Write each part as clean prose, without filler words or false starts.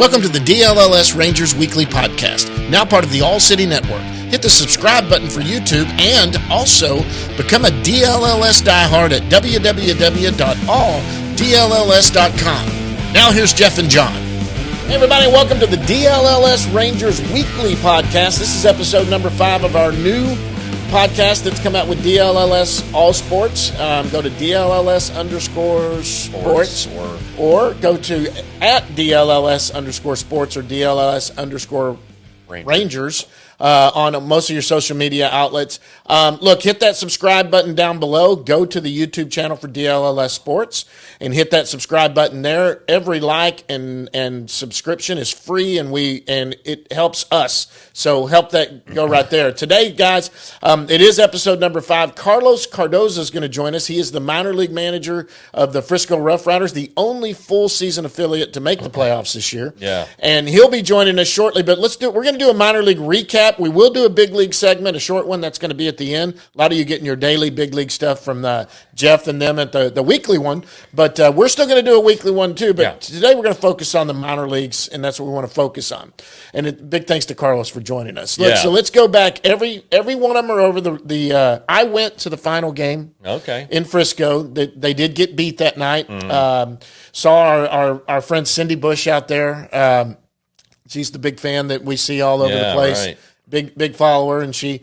Welcome to the DLLS Rangers Weekly Podcast, now part of the All City Network. Hit the subscribe button for YouTube and also become a DLLS diehard at www.alldlls.com. Now here's Jeff and John. Hey everybody, welcome to the DLLS Rangers Weekly Podcast. This is episode number 5 of our new podcast that's come out with DLLS All Sports. Go to DLLS_sports or go to at DLLS_sports or DLLS_Rangers on most of your social media outlets. Look, hit that subscribe button down below. Go to the YouTube channel for DLLS Sports and hit that subscribe button there. Every like and subscription is free, and it helps us. So help that go right there. Today, guys, it is episode number 5. Carlos Cardoza is going to join us. He is the minor league manager of the Frisco Roughriders, the only full season affiliate to make the playoffs this year. Yeah. And he'll be joining us shortly, but we're going to do a minor league recap. We will do a big league segment, a short one that's going to be at the end. A lot of you getting your daily big league stuff from Jeff and them at the weekly one, but we're still going to do a weekly one too. But Today we're going to focus on the minor leagues, and that's what we want to focus on. And big thanks to Carlos for joining us. So let's go back. Every one of them are over the. I went to the final game. Okay. In Frisco, they did get beat that night. Saw our friend Cindy Bush out there. She's the big fan that we see all over the place. Right. Big follower, and she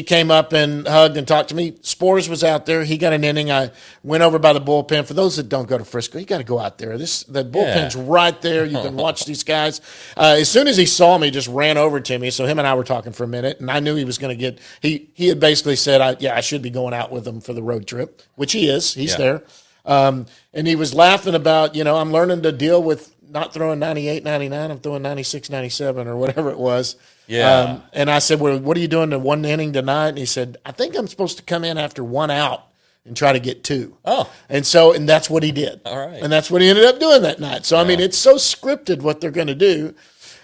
came up and hugged and talked to me. Spores was out there. He got an inning. I went over by the bullpen. For those that don't go to Frisco, you got to go out there. The bullpen's right there. You can watch these guys. As soon as he saw me, just ran over to me. So him and I were talking for a minute, and I knew he was going to get. He had basically said, I should be going out with him for the road trip, which he is. He's there. And he was laughing about, I'm learning to deal with not throwing 98, 99. I'm throwing 96, 97 or whatever it was. Yeah. And I said, well, what are you doing in one inning tonight? And he said, I think I'm supposed to come in after one out and try to get 2. Oh. And that's what he did. All right. And that's what he ended up doing that night. So, I mean, it's so scripted what they're going to do.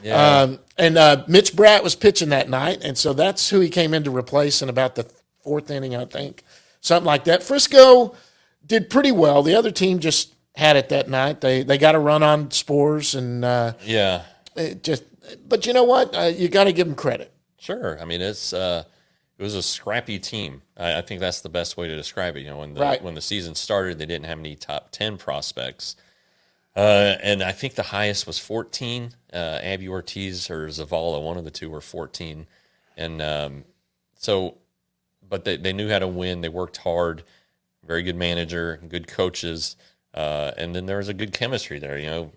Yeah. And Mitch Bratt was pitching that night. And so that's who he came in to replace in about the 4th inning, I think. Something like that. Frisco did pretty well. The other team just had it that night. They got a run on Spores. And but you know what? You got to give them credit. Sure. I mean, it was a scrappy team. I think that's the best way to describe it. When the season started, they didn't have any top 10 prospects, and I think the highest was 14. Abby Ortiz or Zavala, one of the two, were 14, and but they knew how to win. They worked hard. Very good manager, good coaches, and then there was a good chemistry there.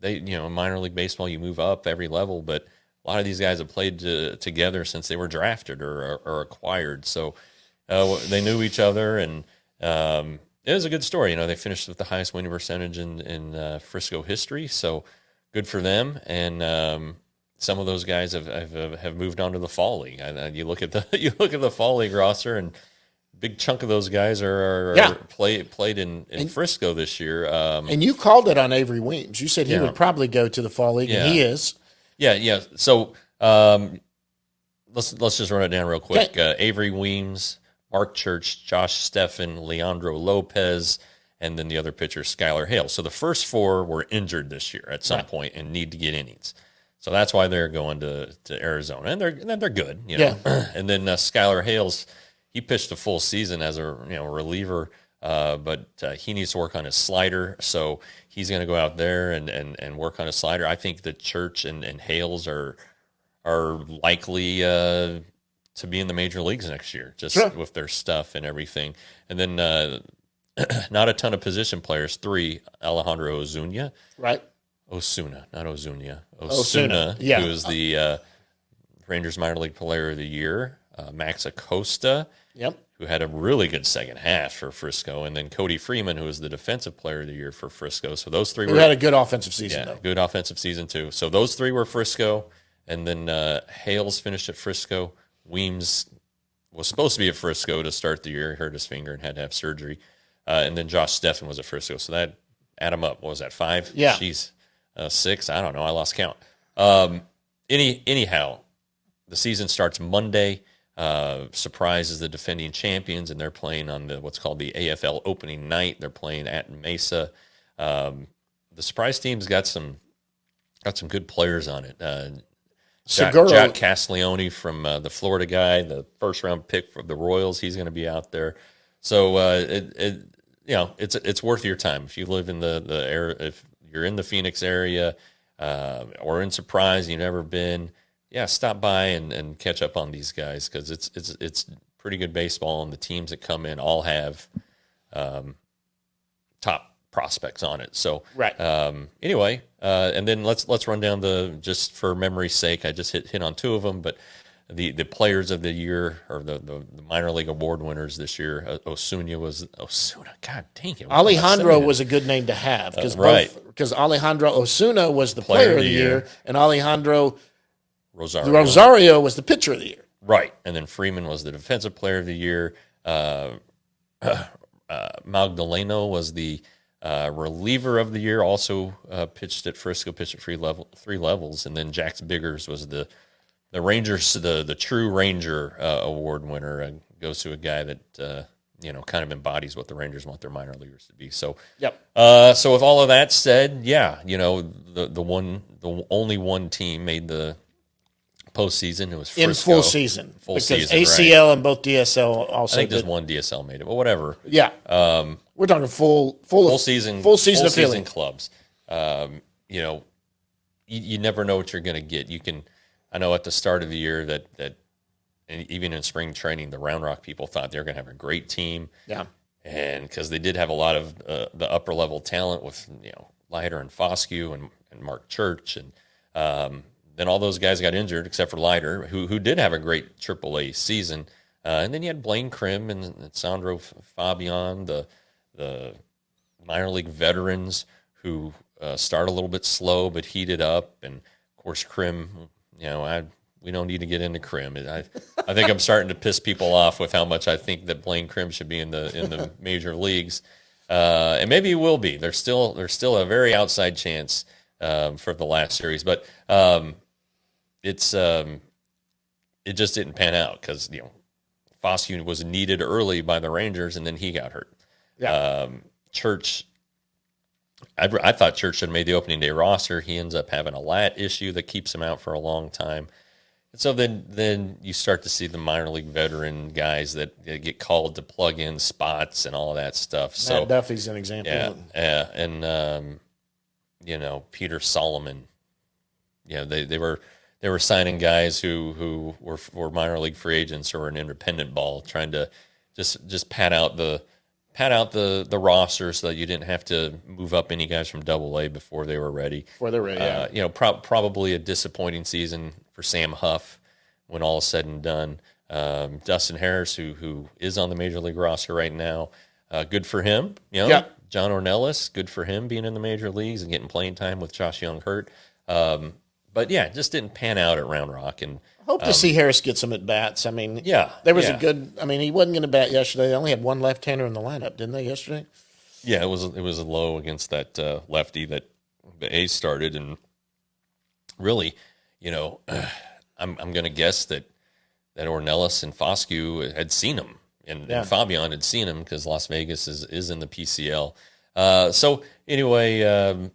Minor league baseball, you move up every level, but a lot of these guys have played together since they were drafted or acquired. So they knew each other, and it was a good story. They finished with the highest winning percentage in Frisco history, so good for them. And some of those guys have moved on to the fall league. You look at the fall league roster, and big chunk of those guys played in Frisco this year. And you called it on Avery Weems. You said he would probably go to the fall league, and he is. Yeah. So let's just run it down real quick. Okay. Avery Weems, Mark Church, Josh Steffen, Leandro Lopez, and then the other pitcher, Skylar Hale. So the first 4 were injured this year at some point and need to get innings. So that's why they're going to Arizona, and they're good. And then Skylar Hale's. He pitched a full season as a reliever, but he needs to work on his slider. So he's going to go out there and work on his slider. I think that Church and Hales are likely to be in the major leagues next year, just with their stuff and everything. And then not a ton of position players. 3, Alejandro Osuna. Right. Osuna, not Ozuna. Osuna, who is the Rangers minor league player of the year. Max Acosta, who had a really good second half for Frisco, and then Cody Freeman, who was the defensive player of the year for Frisco. So those 3 had a good offensive season, though. Good offensive season, too. So those 3 were Frisco, and then Hales finished at Frisco. Weems was supposed to be at Frisco to start the year. He hurt his finger and had to have surgery. And then Josh Steffen was at Frisco. So that add them up. What was that, 5? Yeah. Jeez. 6? I don't know. I lost count. Anyhow, the season starts Monday. Surprise is the defending champions, and they're playing on what's called the AFL opening night. They're playing at Mesa. The surprise team's got some Got some good players on it. Jack Castiglione from the Florida guy, the first-round pick for the Royals, he's going to be out there. So it's worth your time if you live in the area. If you're in the Phoenix area or in Surprise, you've never been, stop by and catch up on these guys because it's pretty good baseball, and the teams that come in all have top prospects on it. So right. Anyway, and then let's run down just for memory's sake. I just hit on two of them, but the players of the year or the minor league award winners this year. Osuna. God dang it! Alejandro was a good name to have because Alejandro Osuna was the player of the year, and Alejandro Rosario was the pitcher of the year. Right, and then Freeman was the defensive player of the year. Magdaleno was the reliever of the year, also pitched at Frisco, pitched at three levels, and then Jax Biggers was the Rangers, the true Ranger award winner. Goes to a guy that kind of embodies what the Rangers want their minor leaguers to be. So, yep. So with all of that said, the only one team made the postseason. It was Frisco. In full season. Full season, ACL right. And both DSL also. I think just one DSL made it, but whatever. Yeah. We're talking full season season clubs. You never know what you're going to get. I know at the start of the year that and even in spring training, the Round Rock people thought they were going to have a great team. Yeah. And because they did have a lot of the upper level talent with Leiter and Foscue and Mark Church, and then all those guys got injured except for Leiter, who did have a great AAA season. And then you had Blaine Krim and Sandro Fabian, the minor league veterans who start a little bit slow but heated up. And of course, Krim, we don't need to get into Krim. I think I'm starting to piss people off with how much I think that Blaine Krim should be in the major leagues, and maybe he will be. There's still a very outside chance for the last series, but it just didn't pan out because Foscue was needed early by the Rangers, and then he got hurt. Yeah. Church, I thought Church should have made the opening day roster. He ends up having a lat issue that keeps him out for a long time. And so then you start to see the minor league veteran guys that get called to plug in spots and all of that stuff. So Matt Duffy's an example. Yeah, and Peter Solomon. They were signing guys who were minor league free agents or an independent ball, trying to just pad out the roster so that you didn't have to move up any guys from AA before they were ready. Probably a disappointing season for Sam Huff when all is said and done. Dustin Harris, who is on the major league roster right now, good for him. John Ornelas, good for him being in the major leagues and getting playing time with Josh Young hurt. But it just didn't pan out at Round Rock. And hope to see Harris get some at bats. I mean, there was a good. I mean, he wasn't going to bat yesterday. They only had one left-hander in the lineup, didn't they? Yesterday. Yeah, it was a low against that lefty that the A's started, and really, I'm going to guess that Ornelas and Foscue had seen him, and Fabian had seen him because Las Vegas is in the PCL. So anyway,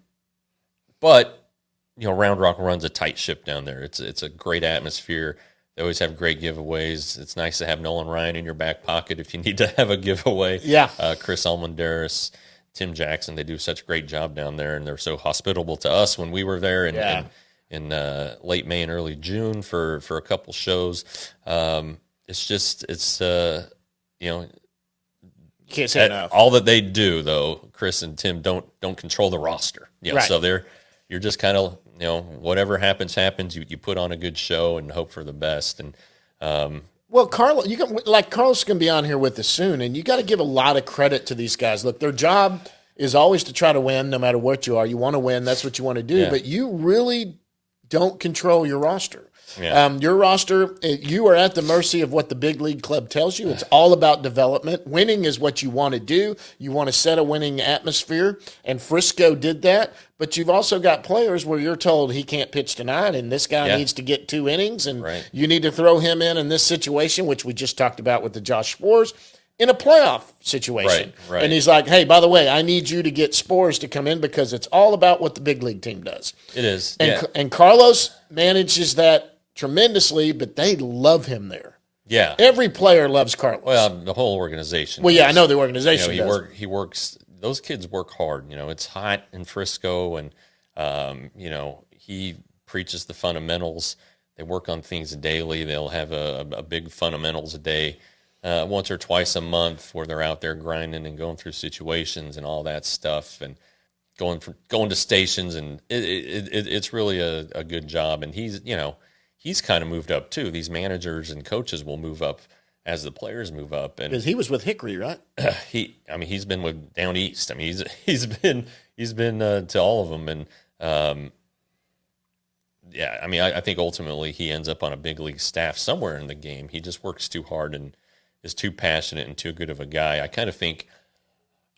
but. Round Rock runs a tight ship down there. It's a great atmosphere. They always have great giveaways. It's nice to have Nolan Ryan in your back pocket if you need to have a giveaway. Yeah. Chris Almendaris, Tim Jackson, they do such a great job down there, and they're so hospitable to us when we were there in late May and early June for a couple shows. It's can't say enough. All that they do, though, Chris and Tim don't control the roster. Right. So you're just kind of, whatever happens. You put on a good show and hope for the best. And Carlos, Carlos can be on here with us soon, and you got to give a lot of credit to these guys. Look, their job is always to try to win, no matter what you are. You want to win, that's what you want to do. Yeah. But you really don't control your roster. Yeah. Your roster, you are at the mercy of what the big league club tells you. It's all about development. Winning is what you want to do. You want to set a winning atmosphere, and Frisco did that. But you've also got players where you're told he can't pitch tonight, and this guy needs to get 2 innings, and you need to throw him in this situation, which we just talked about with the Josh Spores. in a playoff situation. Right. And he's like, hey, by the way, I need you to get Spores to come in because it's all about what the big league team does. It is. And Carlos manages that tremendously, but they love him there. Yeah. Every player loves Carlos. Well, the whole organization. Well, yeah, I know the organization does. He works. Those kids work hard. It's hot in Frisco, and he preaches the fundamentals. They work on things daily. They'll have a big fundamentals a day, once or twice a month, where they're out there grinding and going through situations and all that stuff, and going to stations, and it's really a good job. And he's kind of moved up too. These managers and coaches will move up as the players move up. And because he was with Hickory, right? He's been with down east. He's been to all of them, and I think ultimately he ends up on a big league staff somewhere in the game. He just works too hard and is too passionate and too good of a guy. I kind of think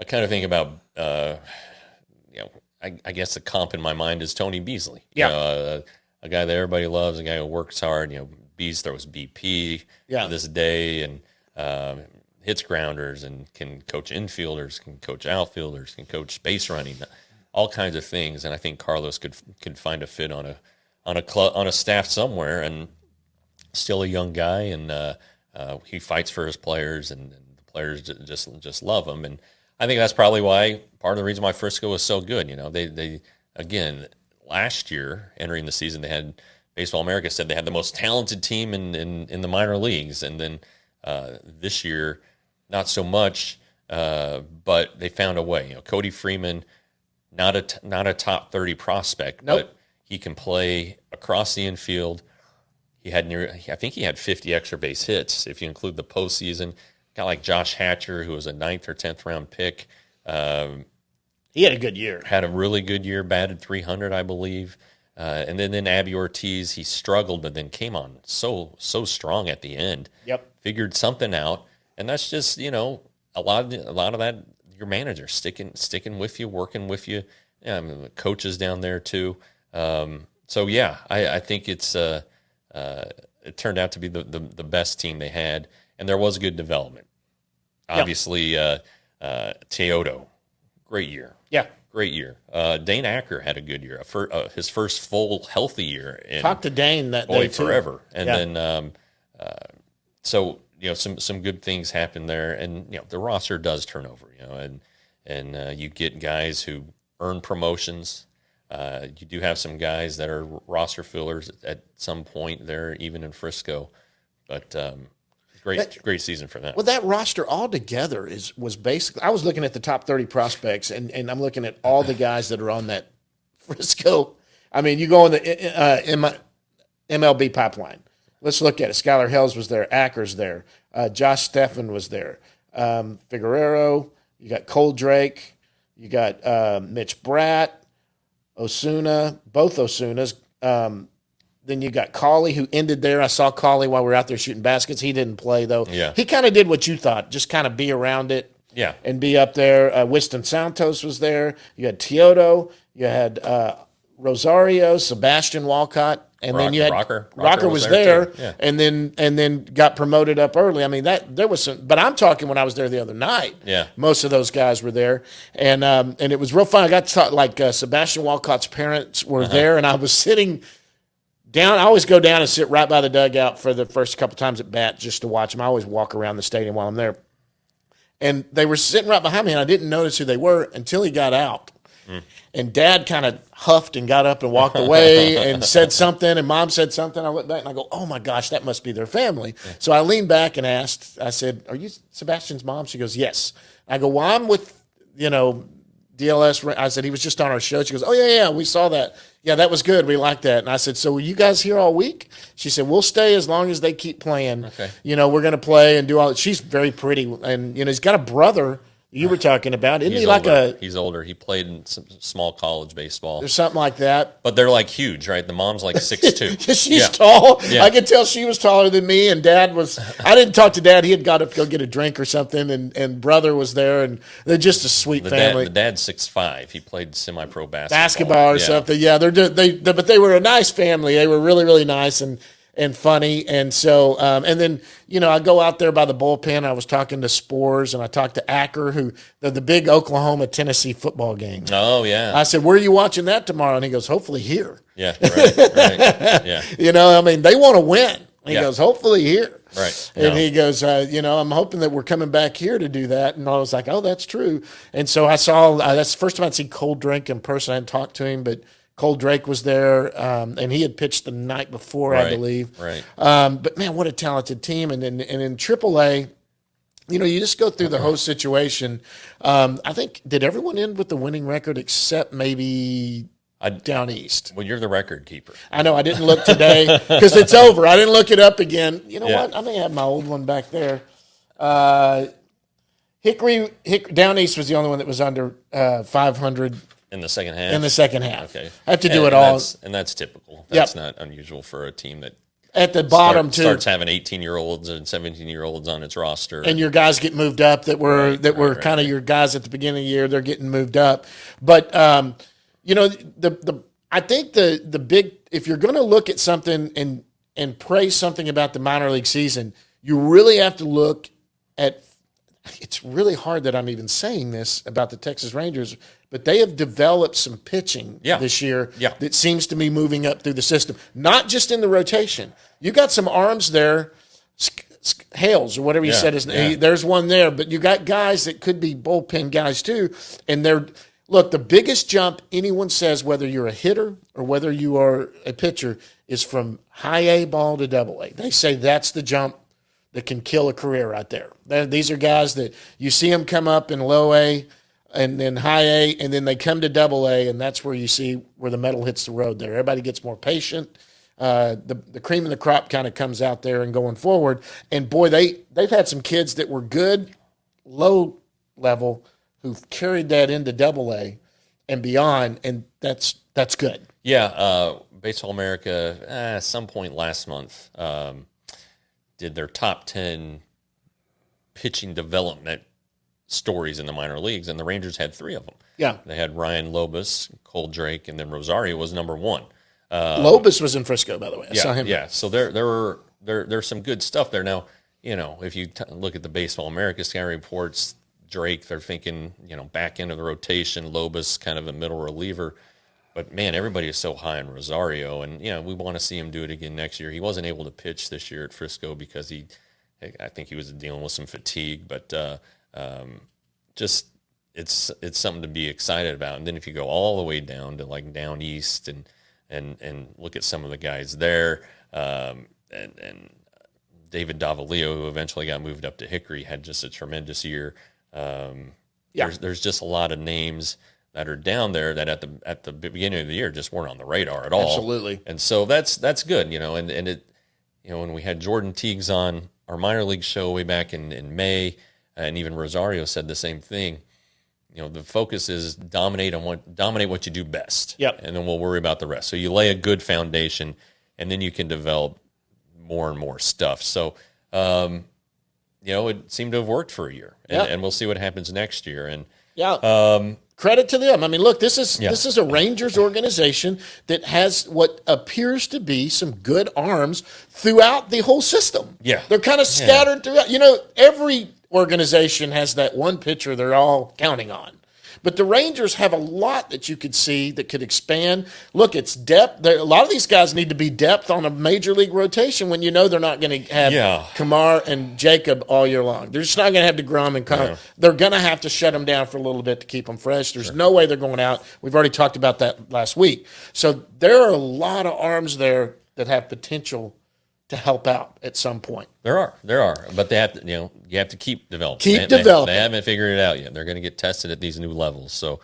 about I guess the comp in my mind is Tony Beasley. Yeah. A guy that everybody loves, a guy who works hard. Bees throws BP to this day, and hits grounders, and can coach infielders, can coach outfielders, can coach base running, all kinds of things. And I think Carlos could find a fit on a staff somewhere, and still a young guy, and he fights for his players, and the players just love him. And I think that's probably part of the reason why Frisco was so good. They again, last year entering the season, they had Baseball America said they had the most talented team in the minor leagues, and then this year not so much, but they found a way. Cody Freeman, not a top 30 prospect, but he can play across the infield. I think he had 50 extra base hits if you include the postseason. Got like Josh Hatcher, who was a 9th or 10th round pick. He had a good year. Had a really good year, batted 300, I believe. And then Abby Ortiz, he struggled, but then came on so strong at the end. Yep. Figured something out, and that's just a lot of that. Your manager sticking with you, working with you. The coaches down there too. I think it turned out to be the best team they had, and there was good development. Obviously, Teodo, great year. Yeah. Great year. Dane Acker had a good year. His first full healthy year. Talk to Dane that day too. Forever. And then, some good things happen there. And the roster does turn over. And you get guys who earn promotions. You do have some guys that are roster fillers at some point there, even in Frisco. But great season for them. Well, that roster altogether was basically. I was looking at the top 30 prospects, and I'm looking at all the guys that are on that Frisco. I mean, you go in the MLB pipeline. Let's look at it. Skylar Hells was there. Acker's there. Josh Steffen was there. Figueroa. You got Cole Drake. You got Mitch Bratt. Osuna. Both Osunas. Then you got Cawley, who ended there. I saw Cawley while we were out there shooting baskets. He didn't play, though. Yeah. He kind of did what you thought, just kind of be around it and be up there. Winston Santos was there. You had Teodo. You had Rosario, Sebastian Walcott. And then you had Rocker was there and then got promoted up early. I mean, there was some, but I'm talking when I was there the other night. Yeah. Most of those guys were there. And it was real fun. I got to talk, Sebastian Walcott's parents were there, and I was sitting down. I always go down and sit right by the dugout for the first couple times at bat just to watch them. I always walk around the stadium while I'm there. And they were sitting right behind me, and I didn't notice who they were until he got out. And Dad kind of huffed and got up and walked away and said something, and Mom said something. I looked back and I go, oh, my gosh, that must be their family. Yeah. So I leaned back and asked, I said, are you Sebastian's mom? She goes, yes. I go, well, I'm with, DLS. I said, he was just on our show. She goes, oh, yeah, we saw that. Yeah, that was good. We liked that. And I said, so were you guys here all week? She said, we'll stay as long as they keep playing. Okay. We're going to play and do all that. She's very pretty. And, he's got a brother you were talking about. Isn't he like He's older. He played in some small college baseball. Or something like that. But they're like huge, right? The mom's like 6'2". She's tall. Yeah. I could tell she was taller than me, and Dad was – I didn't talk to Dad. He had got up to go get a drink or something, and brother was there, and they're just a sweet family. The dad's 6'5". He played semi-pro basketball. Basketball or something. Yeah, but they were a nice family. They were really, really nice, and and funny. And so, and then, I go out there by the bullpen. I was talking to Spores and I talked to Acker, who the big Oklahoma-Tennessee football game. Oh, yeah. I said, where are you watching that tomorrow? And he goes, hopefully here. Yeah, right. Yeah. They want to win. He goes, hopefully here. Right. And he goes, I'm hoping that we're coming back here to do that. And I was like, oh, that's true. And so I saw, that's the first time I'd seen Cole Drake in person. I hadn't talked to him, but Cole Drake was there, and he had pitched the night before, I believe. Right. But, man, what a talented team. And in AAA, you just go through the whole situation. I think, did everyone end with the winning record except maybe down east? Well, you're the record keeper. I know. I didn't look today because it's over. I didn't look it up again. You know what? I may have my old one back there. Hickory down east was the only one that was under 500 in the second half. Okay, I have to do it all, and that's typical. That's not unusual for a team that at the bottom starts having 18-year-olds and 17-year-olds on its roster, and your guys get moved up that were kind of your guys at the beginning of the year. They're getting moved up, but I think the big, if you're going to look at something and praise something about the minor league season, you really have to look at. It's really hard that I'm even saying this about the Texas Rangers, but they have developed some pitching this year that seems to be moving up through the system, not just in the rotation. You got some arms there, Hales or whatever you said his name. There's one there, but you got guys that could be bullpen guys too, and look, the biggest jump anyone says, whether you're a hitter or whether you are a pitcher, is from high A ball to double A. They say that's the jump that can kill a career right there. These are guys that you see them come up in low A and then high A, and then they come to double A, and that's where you see where the metal hits the road there. Everybody gets more patient. The cream of the crop kind of comes out there and going forward. And, boy, they've had some kids that were good, low level, who've carried that into double A and beyond, and that's good. Yeah, Baseball America, at some point last month, did their top 10 pitching development stories in the minor leagues, and the Rangers had 3 of them. Yeah. They had Ryan Lobus, Cole Drake, and then Rosario was number 1. Lobus was in Frisco, by the way. I saw him. Yeah, so there's some good stuff there. Now, if you look at the Baseball America scouting reports, Drake, they're thinking, back into the rotation, Lobus kind of a middle reliever. But, man, everybody is so high on Rosario, and, we want to see him do it again next year. He wasn't able to pitch this year at Frisco because I think he was dealing with some fatigue, but just it's something to be excited about. And then if you go all the way down to, like, down east and look at some of the guys there, and David Davalillo, who eventually got moved up to Hickory, had just a tremendous year. There's just a lot of names that are down there that at the beginning of the year just weren't on the radar at all. Absolutely. And so that's good, and it, when we had Jordan Teagues on our minor league show way back in May, and even Rosario said the same thing, the focus is dominate what you do best. Yep. And then we'll worry about the rest. So you lay a good foundation, and then you can develop more and more stuff. So, it seemed to have worked for a year, and we'll see what happens next year. And credit to them. I mean, look, this is a Rangers organization that has what appears to be some good arms throughout the whole system. Yeah. They're kind of scattered throughout. Every organization has that one pitcher they're all counting on. But the Rangers have a lot that you could see that could expand. Look, it's depth. A lot of these guys need to be depth on a major league rotation when they're not going to have Kamar and Jacob all year long. They're just not going to have DeGrom and Connor. Yeah. They're going to have to shut them down for a little bit to keep them fresh. There's no way they're going out. We've already talked about that last week. So there are a lot of arms there that have potential to help out at some point. There are, but they have to, you have to keep developing. Developing. They haven't figured it out yet. They're going to get tested at these new levels. So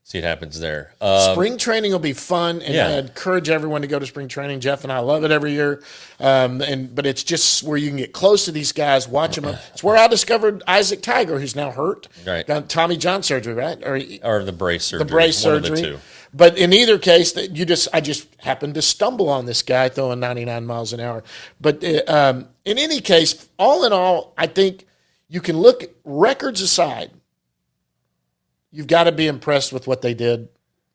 see what happens there. Spring training will be fun, and I encourage everyone to go to spring training. Jeff and I love it every year. But it's just where you can get close to these guys, watch them. It's where I discovered Isaac Tiger, who's now hurt. Right. Got Tommy John surgery, right? Or the brace surgery. The brace surgery. One of the two. But in either case, I just happened to stumble on this guy throwing 99 miles an hour. But in any case, all in all, I think you can look, records aside, you've got to be impressed with what they did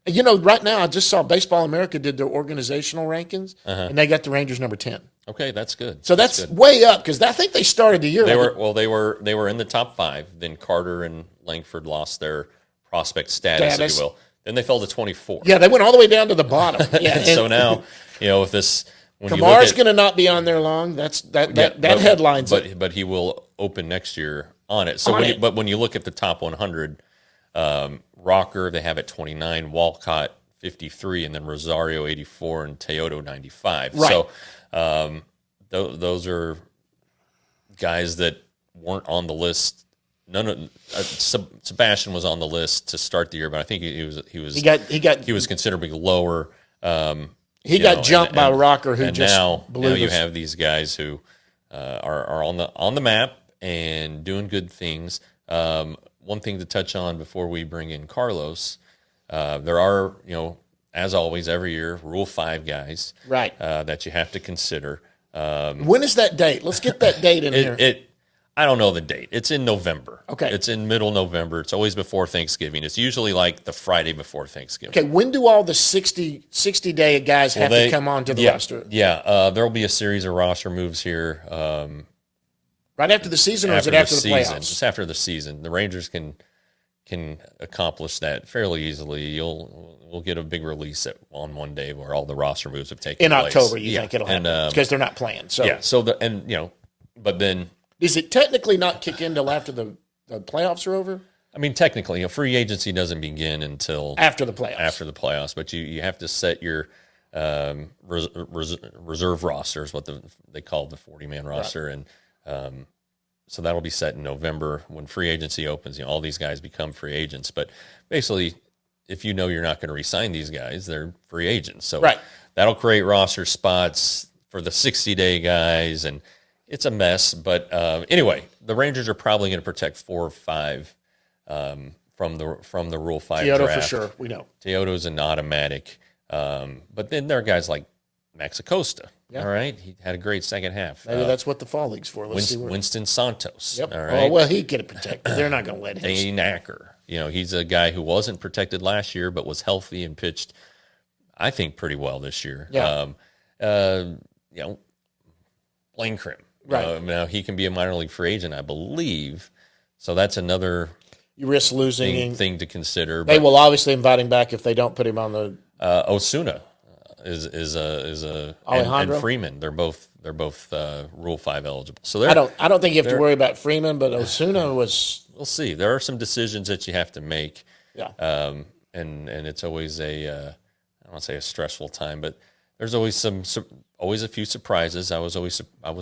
You know, right now I just saw Baseball America did their organizational rankings, and they got the Rangers number 10. Okay, that's good. So that's way up because I think they started the year. They were in the top 5. Then Carter and Langford lost their prospect status, if you will. Then they fell to 24. Yeah, they went all the way down to the bottom. Yeah, so now, with this, when Kamar's going to not be on there long. That headlines it. But he will open next year on it. So when you look at the top 100, Rocker they have at 29, Walcott 53, and then Rosario 84, and Teodo 95. Right. So those are guys that weren't on the list. None of Sebastian was on the list to start the year, but I think he was considerably lower. He got jumped by Rocker, who just now blew you have these guys who are on the map and doing good things. One thing to touch on before we bring in Carlos, there are as always every year Rule 5 guys right that you have to consider. When is that date? Let's get that date in here. I don't know the date. It's in November. Okay. It's in middle November. It's always before Thanksgiving. It's usually like the Friday before Thanksgiving. Okay, when do all the 60-day guys have to come onto the roster? Yeah, there will be a series of roster moves here. Right after the season, or is it after the playoffs? It's after the season. The Rangers can accomplish that fairly easily. We'll get a big release on one day where all the roster moves have taken place. In October, you think it'll happen because they're not playing. So yeah, but then. Does it technically not kick in until after the playoffs are over? I mean, technically, free agency doesn't begin until after the playoffs. But you have to set your reserve rosters, what they call the 40-man roster, right. And so that'll be set in November when free agency opens. All these guys become free agents. But basically, if you're not going to re-sign these guys, they're free agents. So right. That'll create roster spots for the 60-day guys and. It's a mess, but anyway, the Rangers are probably going to protect 4 or 5 from the Rule 5 Teodo draft. For sure, we know. Teodo's an automatic, but then there are guys like Max Acosta. Yeah. All right, he had a great second half. Maybe that's what the fall league's for. Winston Santos. Yep. All right. Well, he'd get it protected. They're not going to let him. Dane Acker. He's a guy who wasn't protected last year, but was healthy and pitched, I think, pretty well this year. Yeah. Blaine Krim. Right. Now he can be a minor league free agent, I believe. So that's another you risk losing thing to consider. They will obviously invite him back if they don't put him on the. Osuna is a and Freeman. They're both Rule 5 eligible. So I don't think you have to worry about Freeman, but Osuna was. We'll see. There are some decisions that you have to make. Yeah. And it's always I don't want to say a stressful time, but. There's always always a few surprises. I was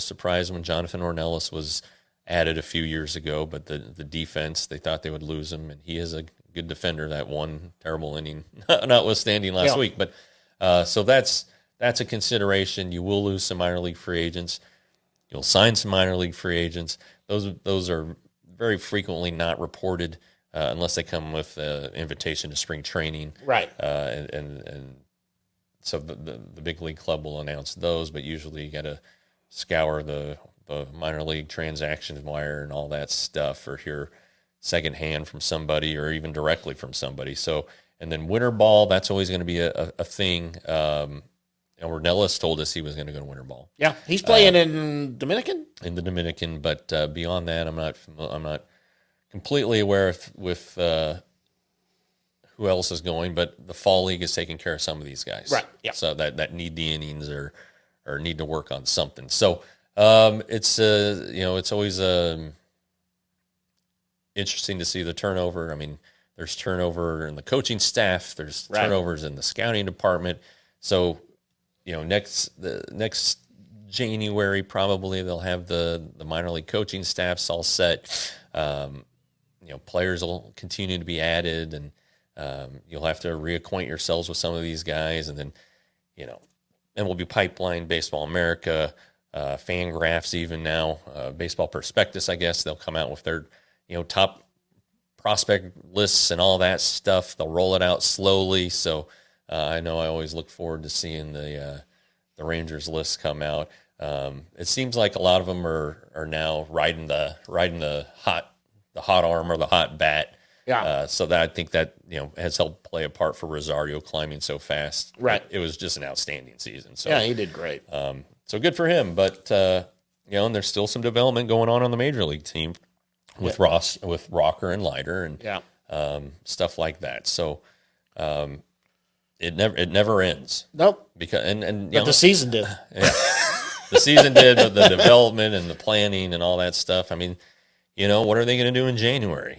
surprised when Jonathan Ornelas was added a few years ago, but the defense, they thought they would lose him, and he is a good defender. That one terrible inning, notwithstanding last week. But so that's a consideration. You will lose some minor league free agents. You'll sign some minor league free agents. Those are very frequently not reported unless they come with an invitation to spring training, right? And so the big league club will announce those, but usually you got to scour the minor league transaction wire and all that stuff, or hear secondhand from somebody, or even directly from somebody. So, and then winter ball, that's always going to be a thing. Ornelas told us he was going to go to winter ball. Yeah, he's playing in Dominican. In the Dominican, but beyond that, I'm not completely aware with. Who else is going, but the fall league is taking care of some of these guys. Right. Yeah. So that need the innings or need to work on something. So it's always interesting to see the turnover. I mean, there's turnover in the coaching staff. There's turnovers in the scouting department. So, next January probably they'll have the minor league coaching staffs all set. Players will continue to be added, and you'll have to reacquaint yourselves with some of these guys, and then, and we'll be pipeline Baseball America, Fangraphs even now, Baseball Prospectus, I guess. They'll come out with their, top prospect lists and all that stuff. They'll roll it out slowly. So I know I always look forward to seeing the Rangers lists come out. It seems like a lot of them are now riding the hot arm or the hot bat. Yeah. So that I think that has helped play a part for Rosario climbing so fast. Right. It was just an outstanding season. So yeah, he did great. so good for him. But and there's still some development going on the major league team with Ross, with Rocker and Leiter, and stuff like that. So it never ends. Nope. Because and but the season did. Yeah. The season did, but the development and the planning and all that stuff. I mean, what are they going to do in January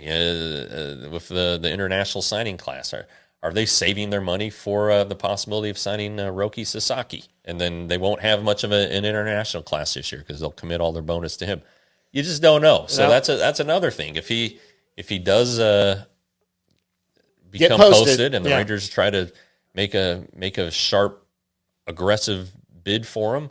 with the international signing class? Are they saving their money for the possibility of signing Roki Sasaki? And then they won't have much of an international class this year because they'll commit all their bonus to him. You just don't know. So that's another thing. If he does become posted and the Rangers try to make a sharp, aggressive bid for him,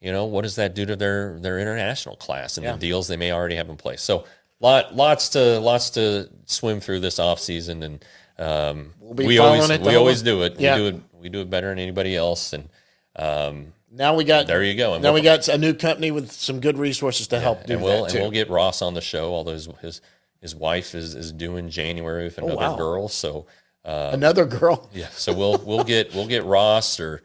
what does that do to their international class and the deals they may already have in place? So lots to swim through this offseason, and we always do it. Yeah. We do it better than anybody else. And now we got there you go. And now we got a new company with some good resources to help do that too. And we'll get Ross on the show, although his wife is due in January with another girl. So another girl. Yeah. So we'll get Ross, or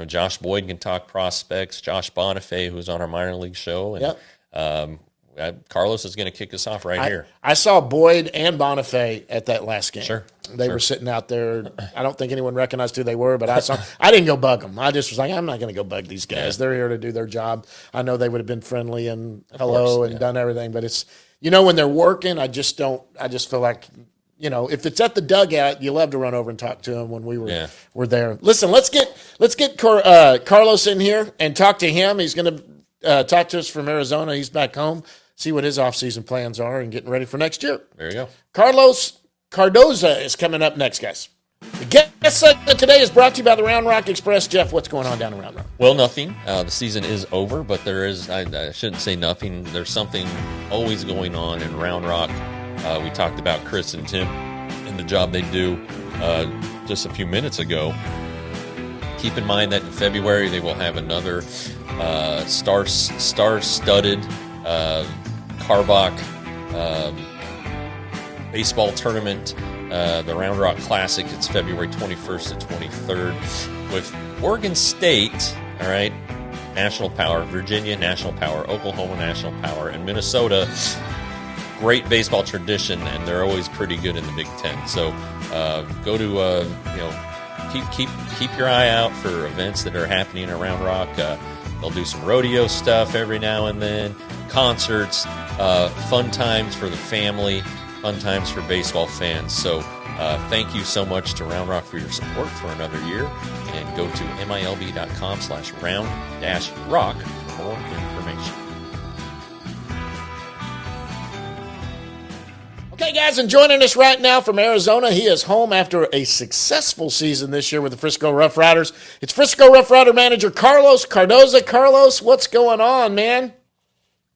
Josh Boyd can talk prospects, Josh Bonifay, who's on our minor league show, and Carlos is going to kick us off here. I saw Boyd and Bonifay at that last game. Sure. They were sitting out there. I don't think anyone recognized who they were, but I didn't go bug them. I just was like, I'm not going to go bug these guys. Yeah. They're here to do their job. I know they would have been friendly and done everything, but it's, when they're working, I just feel like, if it's at the dugout, you love to run over and talk to him when we were there. Listen, let's get Carlos in here and talk to him. He's going to talk to us from Arizona. He's back home, see what his offseason plans are and getting ready for next year. There you go. Carlos Cardoza is coming up next, guys. The guest segment today is brought to you by the Round Rock Express. Jeff, what's going on down the Round Rock? Well, nothing. The season is over, but there is, I shouldn't say nothing. There's something always going on in Round Rock. We talked about Chris and Tim and the job they do just a few minutes ago. Keep in mind that in February they will have another star-studded Carbach baseball tournament, the Round Rock Classic. It's February 21st to 23rd with Oregon State, all right, National Power, Virginia National Power, Oklahoma National Power, and Minnesota. Great baseball tradition, and they're always pretty good in the Big Ten. So go to keep your eye out for events that are happening around Rock. They'll do some rodeo stuff every now and then, concerts, fun times for the family, fun times for baseball fans. So thank you so much to Round Rock for your support for another year, and go to milb.com/round-rock for more information. Okay, guys, and joining us right now from Arizona, he is home after a successful season this year with the Frisco Roughriders. It's Frisco Roughrider manager Carlos Cardoza. Carlos, what's going on, man?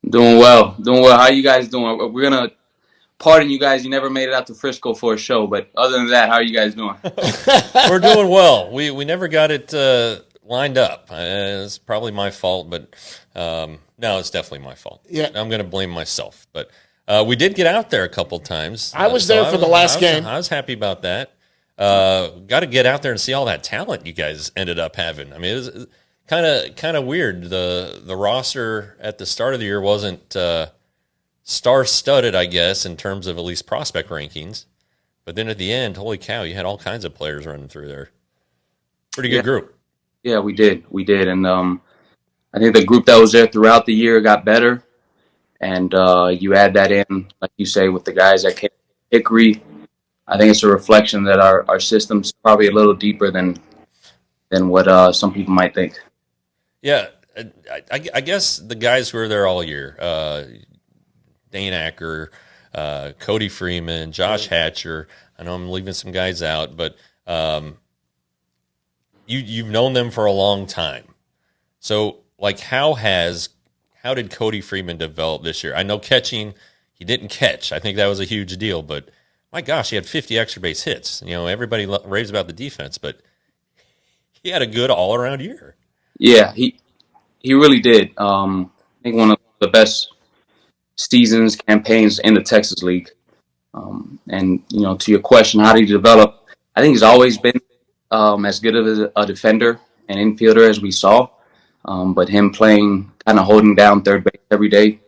Doing well. How you guys doing? We're going to pardon you guys. You never made it out to Frisco for a show, but other than that, how are you guys doing? We're doing well. We never got it lined up. It's probably my fault, but no, it's definitely my fault. Yeah. I'm going to blame myself, but we did get out there a couple times. I was there for the last game. I was happy about that. Got to get out there and see all that talent you guys ended up having. I mean, it was kind of weird. The roster at the start of the year wasn't star-studded, I guess, in terms of at least prospect rankings. But then at the end, holy cow, you had all kinds of players running through there. Pretty good group. Yeah, we did. And I think the group that was there throughout the year got better. And you add that in, like you say, with the guys that came Hickory. I think it's a reflection that our system's probably a little deeper than what some people might think. Yeah, I guess the guys who were there all year, Dane Acker, Cody Freeman, Josh Hatcher. I know I'm leaving some guys out, but you've known them for a long time. So, like, how did Cody Freeman develop this year? I know catching, he didn't catch. I think that was a huge deal, but my gosh, he had 50 extra base hits. Everybody raves about the defense, but he had a good all-around year. Yeah, he really did. I think one of the best campaigns in the Texas League. And to your question, how did he develop? I think he's always been as good of a defender and infielder as we saw. But him playing, kind of holding down third base every day,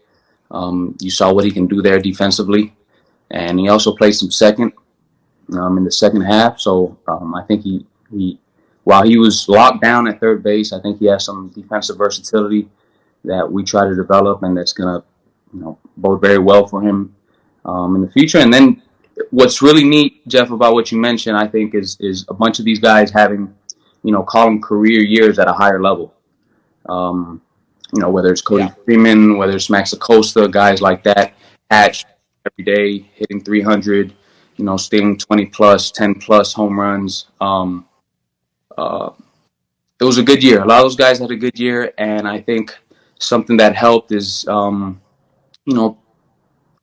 you saw what he can do there defensively. And he also played some second in the second half. So I think he while he was locked down at third base, I think he has some defensive versatility that we try to develop, and that's going to bode very well for him in the future. And then what's really neat, Jeff, about what you mentioned, I think, is a bunch of these guys having, call them career years at a higher level. Whether it's Cody Freeman, whether it's Max Acosta, guys like that, Hatch every day, hitting 300, stealing 20 plus, 10 plus home runs. It was a good year. A lot of those guys had a good year, and I think something that helped is,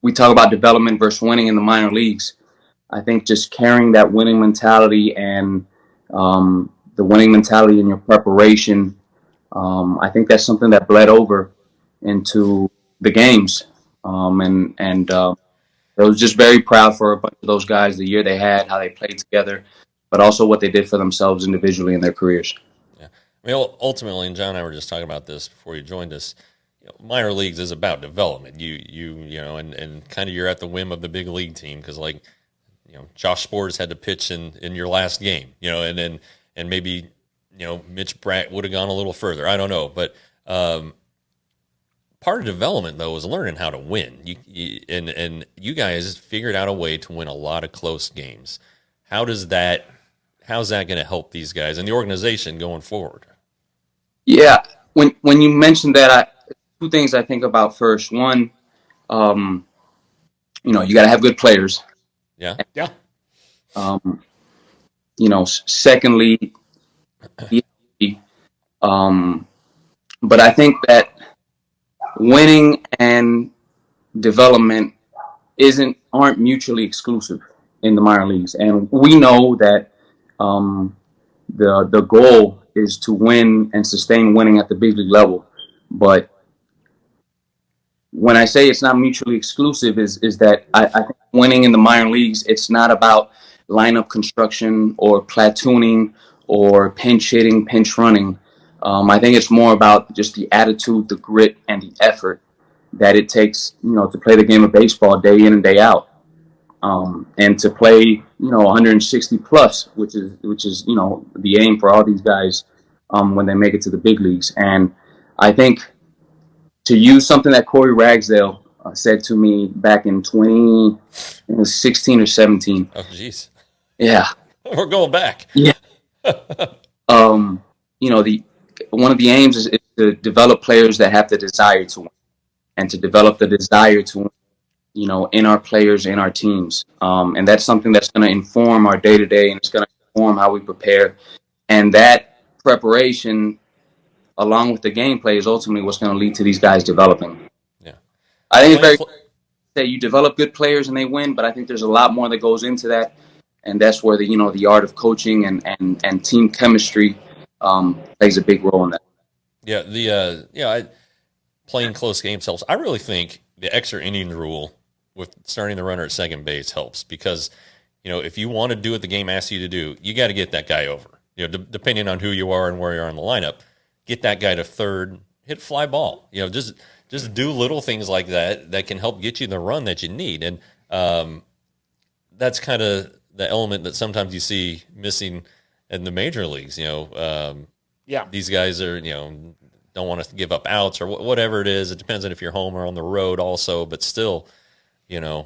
we talk about development versus winning in the minor leagues. I think just carrying that winning mentality and the winning mentality in your preparation, I think that's something that bled over into the games. I was just very proud for a bunch of those guys, the year they had, how they played together, but also what they did for themselves individually in their careers. Yeah. I mean, ultimately, and John and I were just talking about this before you joined us, minor leagues is about development. And kind of you're at the whim of the big league team because, Josh Spores had to pitch in your last game, and maybe, Mitch Bratt would have gone a little further. I don't know. But part of development, though, is learning how to win. And you guys figured out a way to win a lot of close games. How's that going to help these guys and the organization going forward? Yeah. When you mentioned that, two things I think about first. One, you got to have good players. Yeah. Yeah. Secondly, but I think that winning and development aren't mutually exclusive in the minor leagues, and we know that the goal is to win and sustain winning at the big league level. But when I say it's not mutually exclusive, is that I think winning in the minor leagues, it's not about lineup construction or platooning or pinch hitting, pinch running. I think it's more about just the attitude, the grit, and the effort that it takes, to play the game of baseball day in and day out, and to play, 160 plus, which is the aim for all these guys when they make it to the big leagues. And I think to use something that Corey Ragsdale said to me back in 2016 or 17. Oh, jeez. Yeah. We're going back. Yeah. One of the aims is to develop players that have the desire to win, and to develop the desire to win, in our players, in our teams. And that's something that's going to inform our day-to-day, and it's going to inform how we prepare. And that preparation, along with the gameplay, is ultimately what's going to lead to these guys developing. Yeah. I think it's very clear that you develop good players and they win, but I think there's a lot more that goes into that. And that's where the art of coaching and team chemistry plays a big role in that. Yeah, playing close games helps. I really think the extra innings rule with starting the runner at second base helps because, if you want to do what the game asks you to do, you got to get that guy over. Depending on who you are and where you are in the lineup, get that guy to third, hit fly ball. Just do little things like that can help get you the run that you need. And that's kind of the element that sometimes you see missing in the major leagues. These guys are, don't want to give up outs or whatever it is. It depends on if you're home or on the road also, but still, you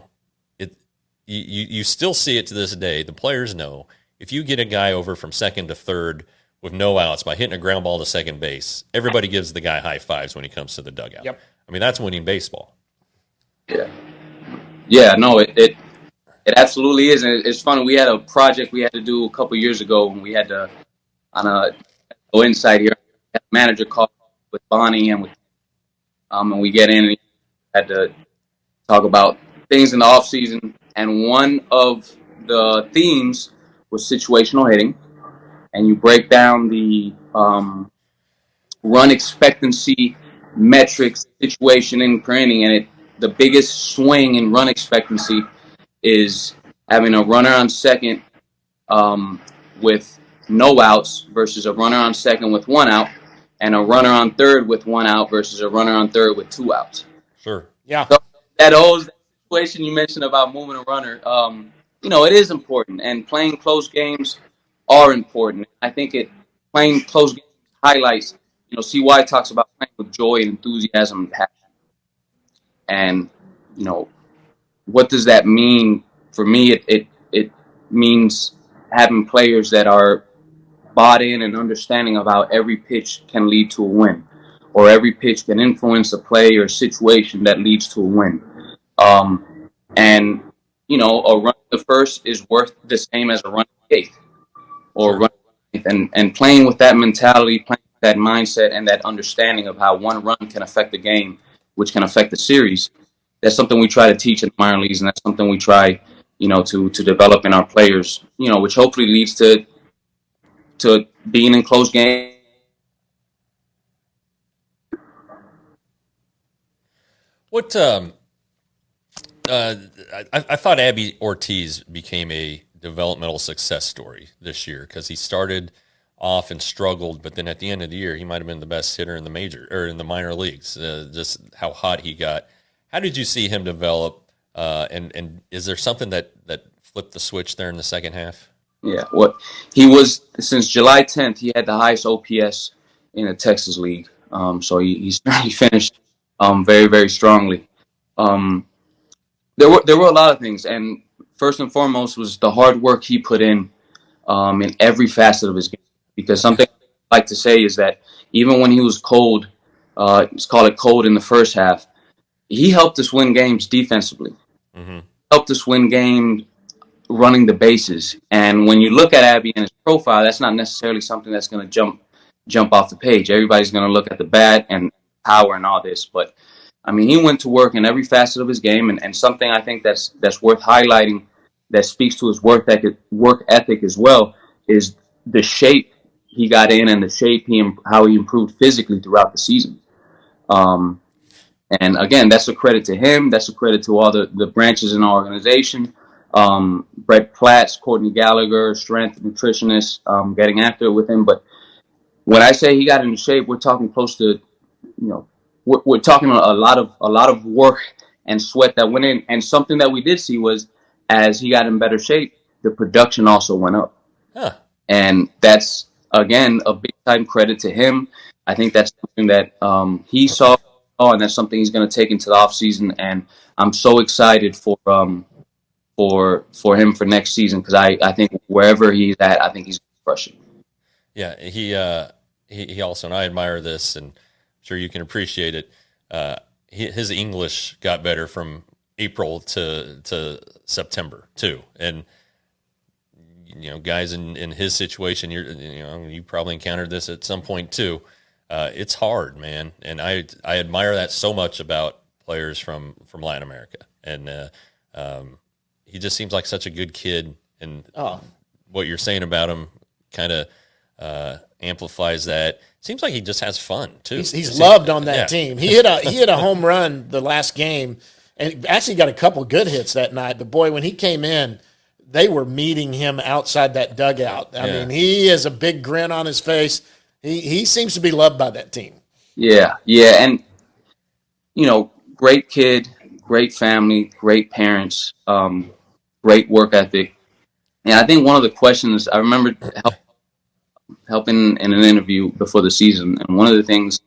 still see it to this day. The players know if you get a guy over from second to third with no outs by hitting a ground ball to second base, everybody gives the guy high fives when he comes to the dugout. Yep. I mean, that's winning baseball. Yeah. Yeah, no, it absolutely is. And it's funny. We had a project we had to do a couple years ago, and we had to, on a go inside here, had a manager call with Bonnie and we get in and we had to talk about things in the off season. And one of the themes was situational hitting. And you break down the run expectancy metrics situation in per inning, and the biggest swing in run expectancy is having a runner on second with no outs versus a runner on second with 1 out, and a runner on third with 1 out versus a runner on third with 2 outs. Sure. Yeah. So that whole situation you mentioned about moving a runner, it is important, and playing close games are important. I think playing close games highlights, CY talks about playing with joy and enthusiasm and passion. And, what does that mean? For me, it means having players that are bought in and understanding of how every pitch can lead to a win, or every pitch can influence a play or situation that leads to a win. And, a run to first is worth the same as a run to eighth, or a run to eighth. And playing with that mentality, playing with that mindset and that understanding of how one run can affect the game, which can affect the series, that's something we try to teach in the minor leagues, and that's something we try, to develop in our players, which hopefully leads to being in close games. What I thought Abby Ortiz became a developmental success story this year because he started off and struggled, but then at the end of the year, he might have been the best hitter in the major or in the minor leagues. Just how hot he got. How did you see him develop? And is there something that flipped the switch there in the second half? Yeah, he was, since July 10th, he had the highest OPS in the Texas League. So he finished very, very strongly. There were a lot of things, and first and foremost was the hard work he put in every facet of his game. Because something I like to say is that even when he was cold, let's call it cold in the first half, he helped us win games defensively. Mm-hmm. Helped us win games running the bases. And when you look at Abby and his profile, that's not necessarily something that's going to jump off the page. Everybody's going to look at the bat and power and all this, but I mean, he went to work in every facet of his game, and something I think that's worth highlighting, that speaks to his work ethic as well, is the shape he got in and the shape how he improved physically throughout the season. And again, that's a credit to him. That's a credit to all the branches in our organization. Brett Platts, Courtney Gallagher, strength nutritionists, getting after it with him. But when I say he got into shape, we're talking close to, we're talking a lot of work and sweat that went in. And something that we did see was, as he got in better shape, the production also went up. Huh. And that's, again, a big time credit to him. I think that's something that he saw, and that's something he's going to take into the offseason. And I'm so excited for him for next season, because I think wherever he's at, I think he's crushing. Yeah, he also, and I admire this, and I'm sure you can appreciate it. His English got better from April to September too, and guys in his situation, you probably encountered this at some point too. It's hard, man, and I admire that so much about players from Latin America, and he just seems like such a good kid, and what you're saying about him kind of amplifies that. Seems like he just has fun too. He's loved on that team. He hit a home run the last game, and actually got a couple good hits that night. But boy, when he came in, they were meeting him outside that dugout. I mean, he has a big grin on his face. He seems to be loved by that team. Yeah, and great kid, great family, great parents, great work ethic. And I think one of the questions I remember helping in an interview before the season, and one of the things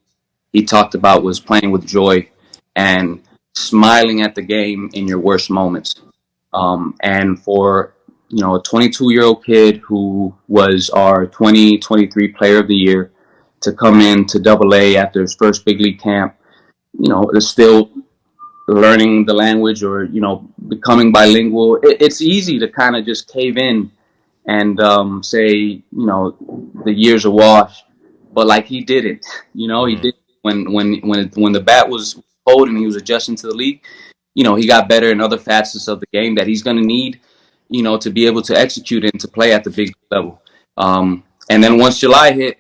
he talked about was playing with joy and smiling at the game in your worst moments. And for a 22-year-old kid who was our 2023 Player of the Year to come in to AA after his first big league camp, is still learning the language or becoming bilingual. It's easy to kind of just cave in and say, the year's a wash, but like he did it, he did when the bat was cold and he was adjusting to the league. He got better in other facets of the game that he's going to need, to be able to execute and to play at the big level. And then once July hit,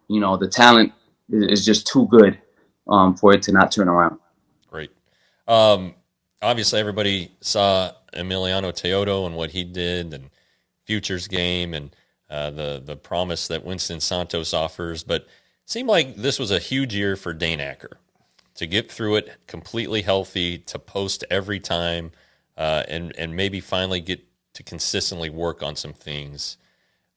the talent is just too good for it to not turn around. Great. obviously everybody saw Emiliano Teodo and what he did, and futures game, and the promise that Winston Santos offers. But it seemed like this was a huge year for Dane Acker to get through it completely healthy, to post every time, and maybe finally get to consistently work on some things.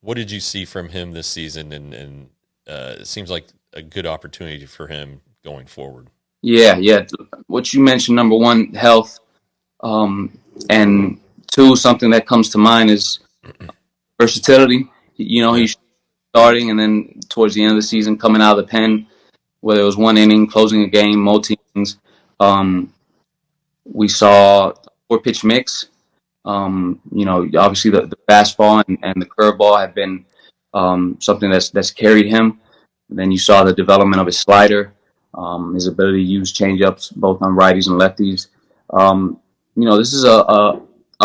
What did you see from him this season? And it seems like a good opportunity for him going forward. Yeah. What you mentioned, number one, health, and two, something that comes to mind is versatility. He's starting, and then towards the end of the season, coming out of the pen, whether it was one inning, closing a game, multi innings. We saw a 4-pitch mix. Obviously the fastball and the curveball have been something that's carried him. And then you saw the development of his slider, his ability to use changeups both on righties and lefties. This is a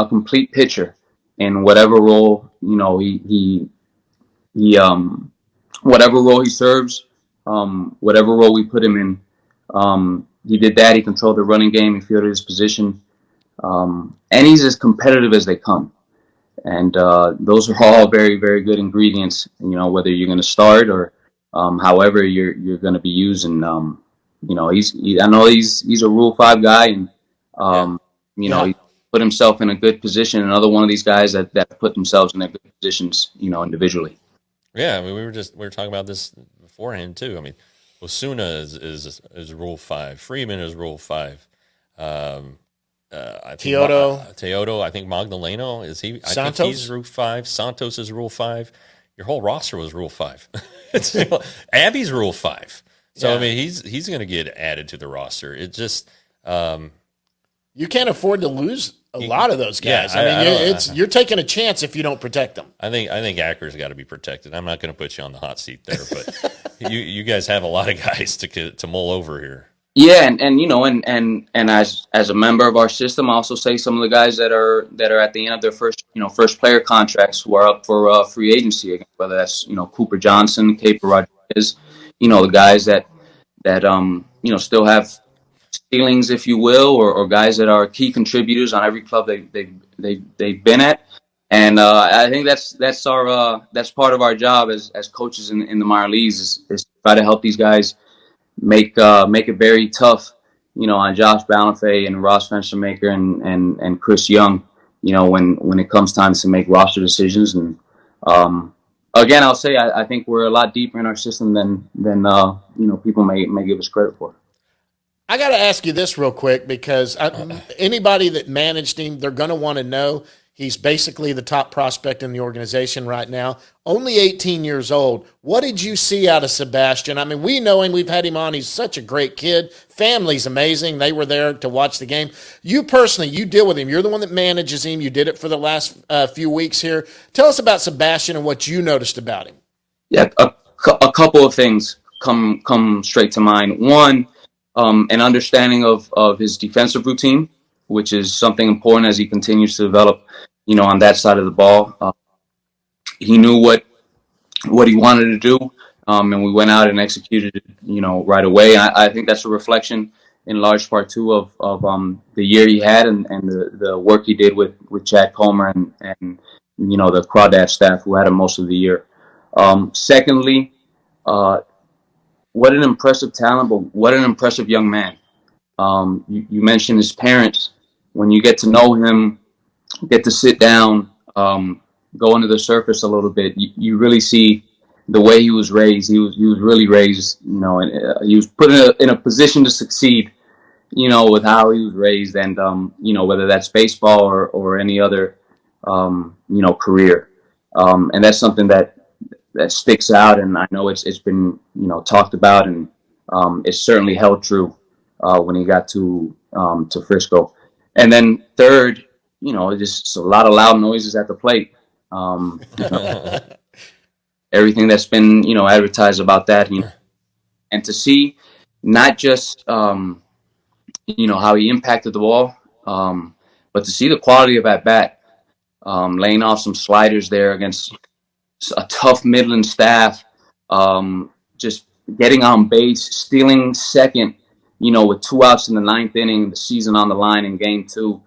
complete pitcher in whatever role he whatever role he serves, whatever role we put him in. He did that. He controlled the running game. He fielded his position. And he's as competitive as they come. And those are all very, very good ingredients, whether you're going to start or however you're going to be using. I know he's a Rule 5 guy, and he put himself in a good position. Another one of these guys that put themselves in their good positions, individually. Yeah, I mean, we were talking about this beforehand too. I mean, Osuna is Rule 5. Freeman is Rule 5. I think Teodo. I think Magdaleno is he. I Santos? think he's Rule 5. Santos is Rule 5. Your whole roster was Rule 5. Abby's Rule 5. So yeah. I mean, he's going to get added to the roster. It just you can't afford to lose a lot of those guys. Yeah, you're taking a chance if you don't protect them. I think Acker's got to be protected. I'm not going to put you on the hot seat there, but you guys have a lot of guys to mull over here. Yeah, and as a member of our system, I also say some of the guys that are at the end of their first player contracts who are up for free agency again, whether that's Cooper Johnson, Caper Rodriguez, the guys that still have ceilings, if you will, or guys that are key contributors on every club they've been at. And I think that's part of our job as coaches in the minor leagues is to try to help these guys make it very tough, on Josh Ballanfay and Ross Fenstermaker and Chris Young, when it comes time to make roster decisions. And again, I'll say I think we're a lot deeper in our system than people may give us credit for. I got to ask you this real quick because anybody that managed him, they're going to want to know. He's basically the top prospect in the organization right now. Only 18 years old. What did you see out of Sebastian? I mean, we know him. We've had him on. He's such a great kid. Family's amazing. They were there to watch the game. You personally, you deal with him. You're the one that manages him. You did it for the last few weeks here. Tell us about Sebastian and what you noticed about him. Yeah, a couple of things come straight to mind. One, an understanding of his defensive routine, which is something important as he continues to develop, on that side of the ball. He knew what he wanted to do, and we went out and executed it, right away. I think that's a reflection in large part too of the year he had and the work he did with Chad Comer and the Crawdad staff who had him most of the year. Secondly, what an impressive talent, but what an impressive young man. You mentioned his parents. When you get to know him, get to sit down, go under the surface a little bit, you really see the way he was raised. He was really raised, and he was put in a position to succeed, with how he was raised, and whether that's baseball or any other career. And that's something that sticks out, and I know it's been talked about, and it's certainly held true when he got to Frisco. And then third, just a lot of loud noises at the plate. Everything that's been advertised about that, and to see not just how he impacted the ball, but to see the quality of at bat, laying off some sliders there against a tough Midland staff, just getting on base, stealing second, with 2 outs in the 9th inning, the season on the line in game 2.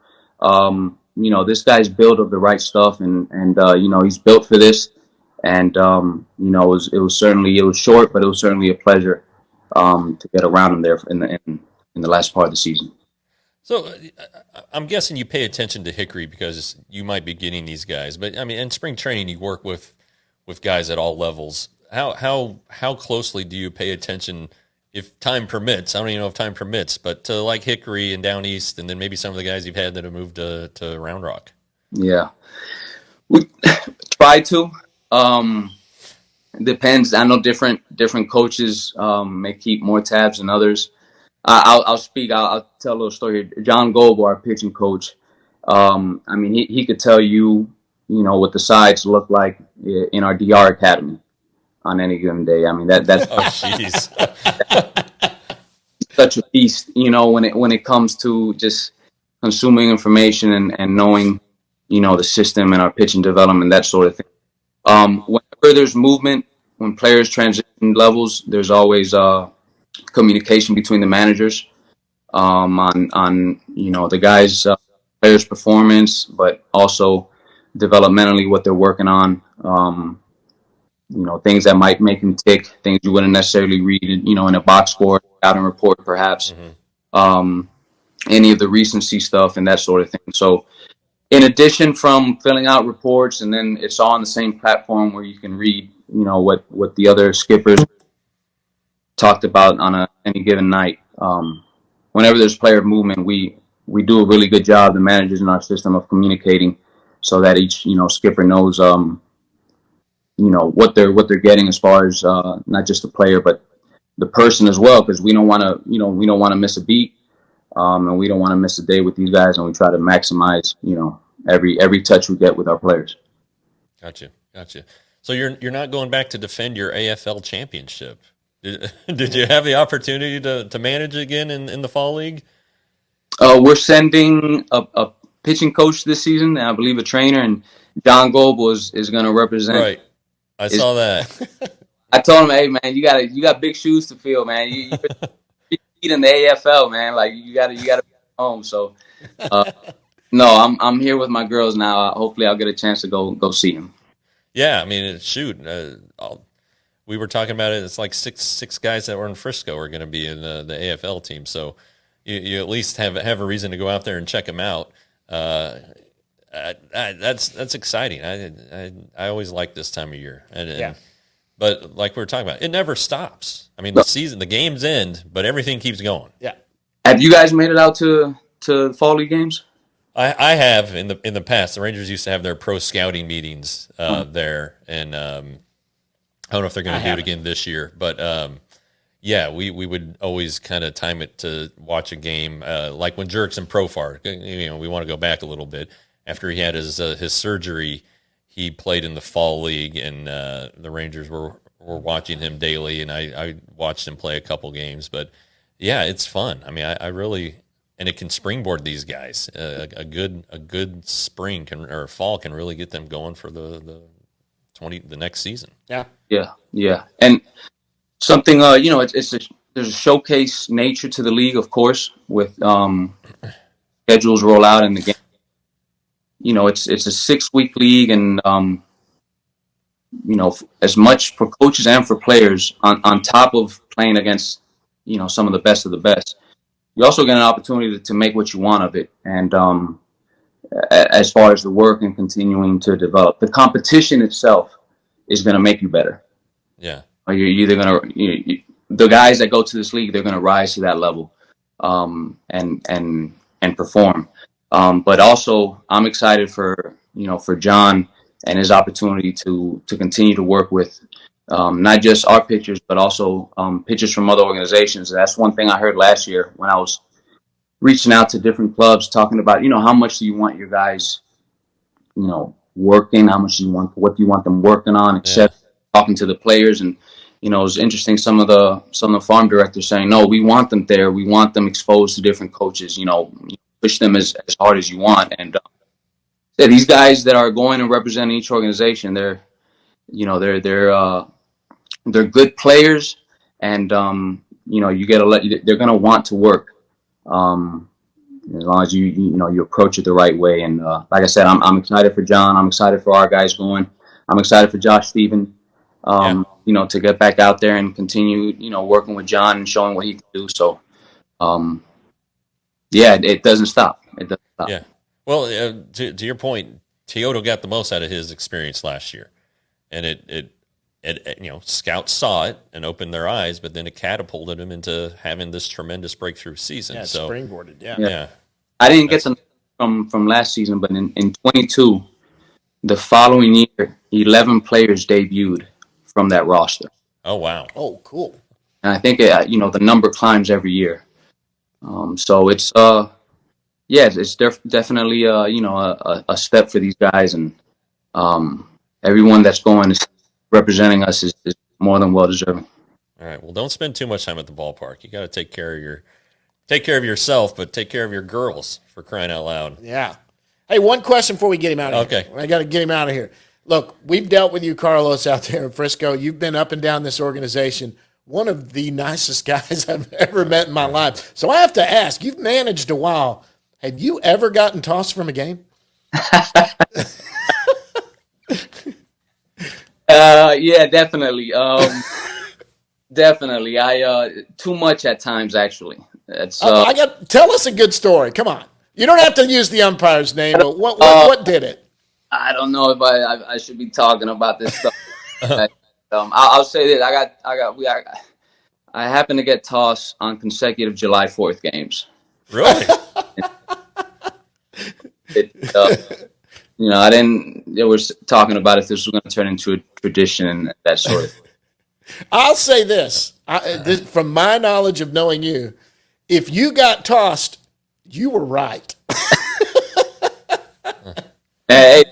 This guy's built of the right stuff, and he's built for this. And it was short, but it was certainly a pleasure to get around him there in the last part of the season. So I'm guessing you pay attention to Hickory because you might be getting these guys. But I mean, in spring training, you work with guys at all levels. How closely do you pay attention, if time permits? I don't even know if time permits, but to like Hickory and Down East, and then maybe some of the guys you've had that have moved to Round Rock. Yeah, we try to. It depends. I know different coaches may keep more tabs than others. I'll speak. I'll tell a little story here. John Goble, our pitching coach. He could tell you, what the sides look like in our DR academy on any given day. I mean, that's oh, jeez, such a beast. When it comes to just consuming information and knowing, the system and our pitching development, that sort of thing. Whenever there's movement, when players transition levels, there's always communication between the managers on the guys' players' performance, but also developmentally what they're working on. Things that might make them tick, things you wouldn't necessarily read, in a box score, scouting report, perhaps. Mm-hmm. Any of the recency stuff and that sort of thing. So, in addition from filling out reports, and then it's all on the same platform where you can read, what the other skippers talked about on any given night. Whenever there's player movement, we do a really good job, the managers in our system, of communicating so that each skipper knows what they're getting as far as not just the player but the person as well, because we don't want to miss a beat, and we don't want to miss a day with these guys, and we try to maximize every touch we get with our players. Gotcha. So you're not going back to defend your AFL championship. Did you have the opportunity to manage again in the fall league? We're sending a pitching coach this season, and I believe a trainer, and John Goble is going to represent. Right, I saw that. I told him, hey man, you got big shoes to fill, man. You in the AFL, man. Like you got to be home. So, no, I'm here with my girls now. Hopefully, I'll get a chance to go see him. Yeah, I mean, shoot. We were talking about it. It's like six guys that were in Frisco are going to be in the AFL team. So you at least have a reason to go out there and check them out. That's exciting. I always like this time of year. But like we were talking about, it never stops. I mean, the games end, but everything keeps going. Yeah. Have you guys made it out to fall league games? I have in the past. The Rangers used to have their pro scouting meetings there, and I don't know if they're going to do it again this year. But we would always kind of time it to watch a game, like when Jerks and Profar. We want to go back a little bit. After he had his surgery, he played in the fall league, and the Rangers were watching him daily, and I watched him play a couple games. But yeah, it's fun. I mean, I really. And it can springboard these guys. A good spring or fall can really get them going for the next season. Yeah. And something there's a showcase nature to the league, of course, with schedules roll out in the game. It's a 6-week league, and as much for coaches and for players on top of playing against some of the best. You also get an opportunity to make what you want of it, and as far as the work and continuing to develop, the competition itself is going to make you better. Yeah, you're either going to the guys that go to this league, they're going to rise to that level, and perform. But also, I'm excited for John and his opportunity to continue to work with. Not just our pitchers, but also pitchers from other organizations. That's one thing I heard last year when I was reaching out to different clubs, talking about, how much do you want your guys, working? How much do you want? What do you want them working on? Except talking to the players, and it was interesting. Some of the farm directors saying, no, we want them there. We want them exposed to different coaches. Push them as hard as you want. And these guys that are going and representing each organization, they're good players, and you got to they're going to want to work. As long as you approach it the right way. And like I said, I'm excited for John. I'm excited for our guys going. I'm excited for Josh Stephen, to get back out there and continue, working with John and showing what he can do. So, it doesn't stop. It doesn't stop. Yeah. Well, to your point, Teodo got the most out of his experience last year, and it scouts saw it and opened their eyes, but then it catapulted him into having this tremendous breakthrough season. Yeah, so springboarded. Yeah. I didn't get some from last season, but in 22, the following year, 11 players debuted from that roster. Oh, wow. Oh, cool. And I think, the number climbs every year. So it's, it's definitely, a step for these guys. And everyone that's going is representing us is more than well-deserving. All right. Well, don't spend too much time at the ballpark. You got to take care of yourself, but take care of your girls, for crying out loud. Yeah. Hey, one question before we get him out of here. Okay. I got to get him out of here. Look, we've dealt with you, Carlos, out there in Frisco. You've been up and down this organization. One of the nicest guys I've ever met in my life. So I have to ask, you've managed a while. Have you ever gotten tossed from a game? Yeah, definitely. Definitely. Too much at times, actually. Tell us a good story. Come on. You don't have to use the umpire's name, but what did it? I don't know if I should be talking about this stuff. I'll say this: I happened to get tossed on consecutive July 4th games. Really? I didn't. They were talking about if this was going to turn into a tradition and that sort of thing. I'll say this, from my knowledge of knowing you, if you got tossed, you were right. Hey,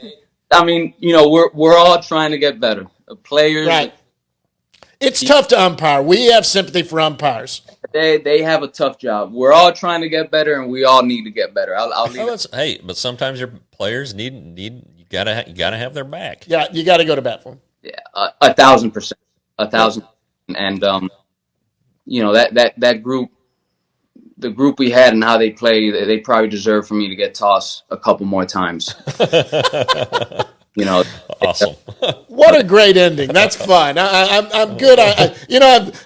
I mean, we're all trying to get better. Players, right? It's tough to umpire. We have sympathy for umpires. They have a tough job. We're all trying to get better, and we all need to get better. I'll leave it. Hey, but sometimes your players need you gotta have their back. Yeah, you got to go to bat for them. Yeah, 1,000%, 1,000%, and that group. The group we had and how they play, they probably deserve for me to get tossed a couple more times. Awesome. What a great ending. That's fun. I'm good.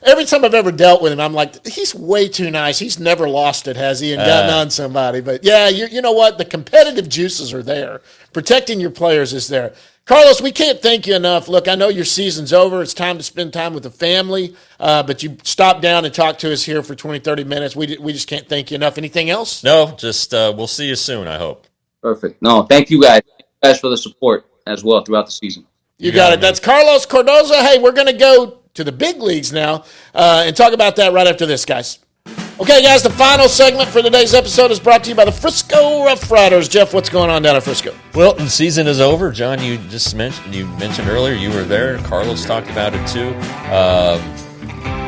Every time I've ever dealt with him, I'm like, he's way too nice. He's never lost it, has he, and gotten on somebody. But yeah, you know what? The competitive juices are there. Protecting your players is there. Carlos, we can't thank you enough. Look, I know your season's over. It's time to spend time with the family. But you stopped down and talked to us here for 20, 30 minutes. We just can't thank you enough. Anything else? No, just we'll see you soon, I hope. Perfect. No, thank you guys. Thank you guys for the support as well throughout the season. You got it. That's Carlos Cardoza. Hey, we're going to go to the big leagues now and talk about that right after this, guys. Okay, guys, the final segment for today's episode is brought to you by the Frisco Roughriders. Jeff, what's going on down at Frisco? Well, the season is over. John, you mentioned earlier you were there. Carlos talked about it too.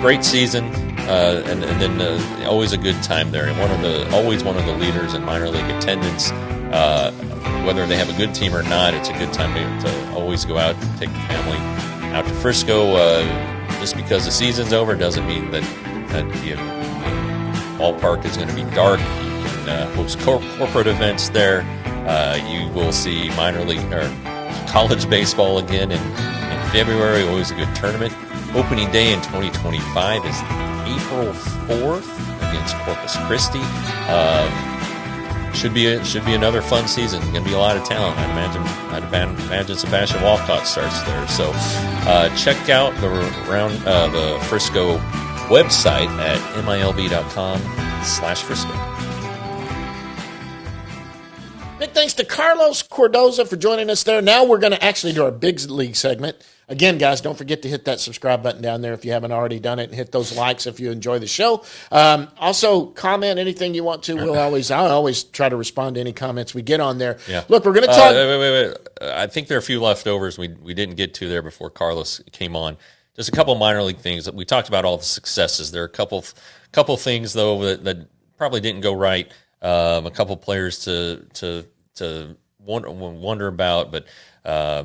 Great season, and then always a good time there. And always one of the leaders in minor league attendance. Whether they have a good team or not, it's a good time to always go out and take the family out to Frisco. Just because the season's over doesn't mean that the ballpark is going to be dark. You can host corporate events there. You will see minor league or college baseball again in February. Always a good tournament. Opening day in 2025 is April 4th against Corpus Christi. Should be another fun season. Going to be a lot of talent. I'd imagine Sebastian Walcott starts there. So check out the Frisco website at milb.com/Frisco. Big thanks to Carlos Cardozo for joining us there. Now we're going to actually do our big league segment. Again, guys, don't forget to hit that subscribe button down there if you haven't already done it, and hit those likes if you enjoy the show. Also, comment anything you want to. I'll always try to respond to any comments we get on there. Yeah. Look, we're going to talk. Wait. I think there are a few leftovers we didn't get to there before Carlos came on. Just a couple of minor league things. We talked about all the successes. There are a couple things though that probably didn't go right. A couple players to wonder about, but I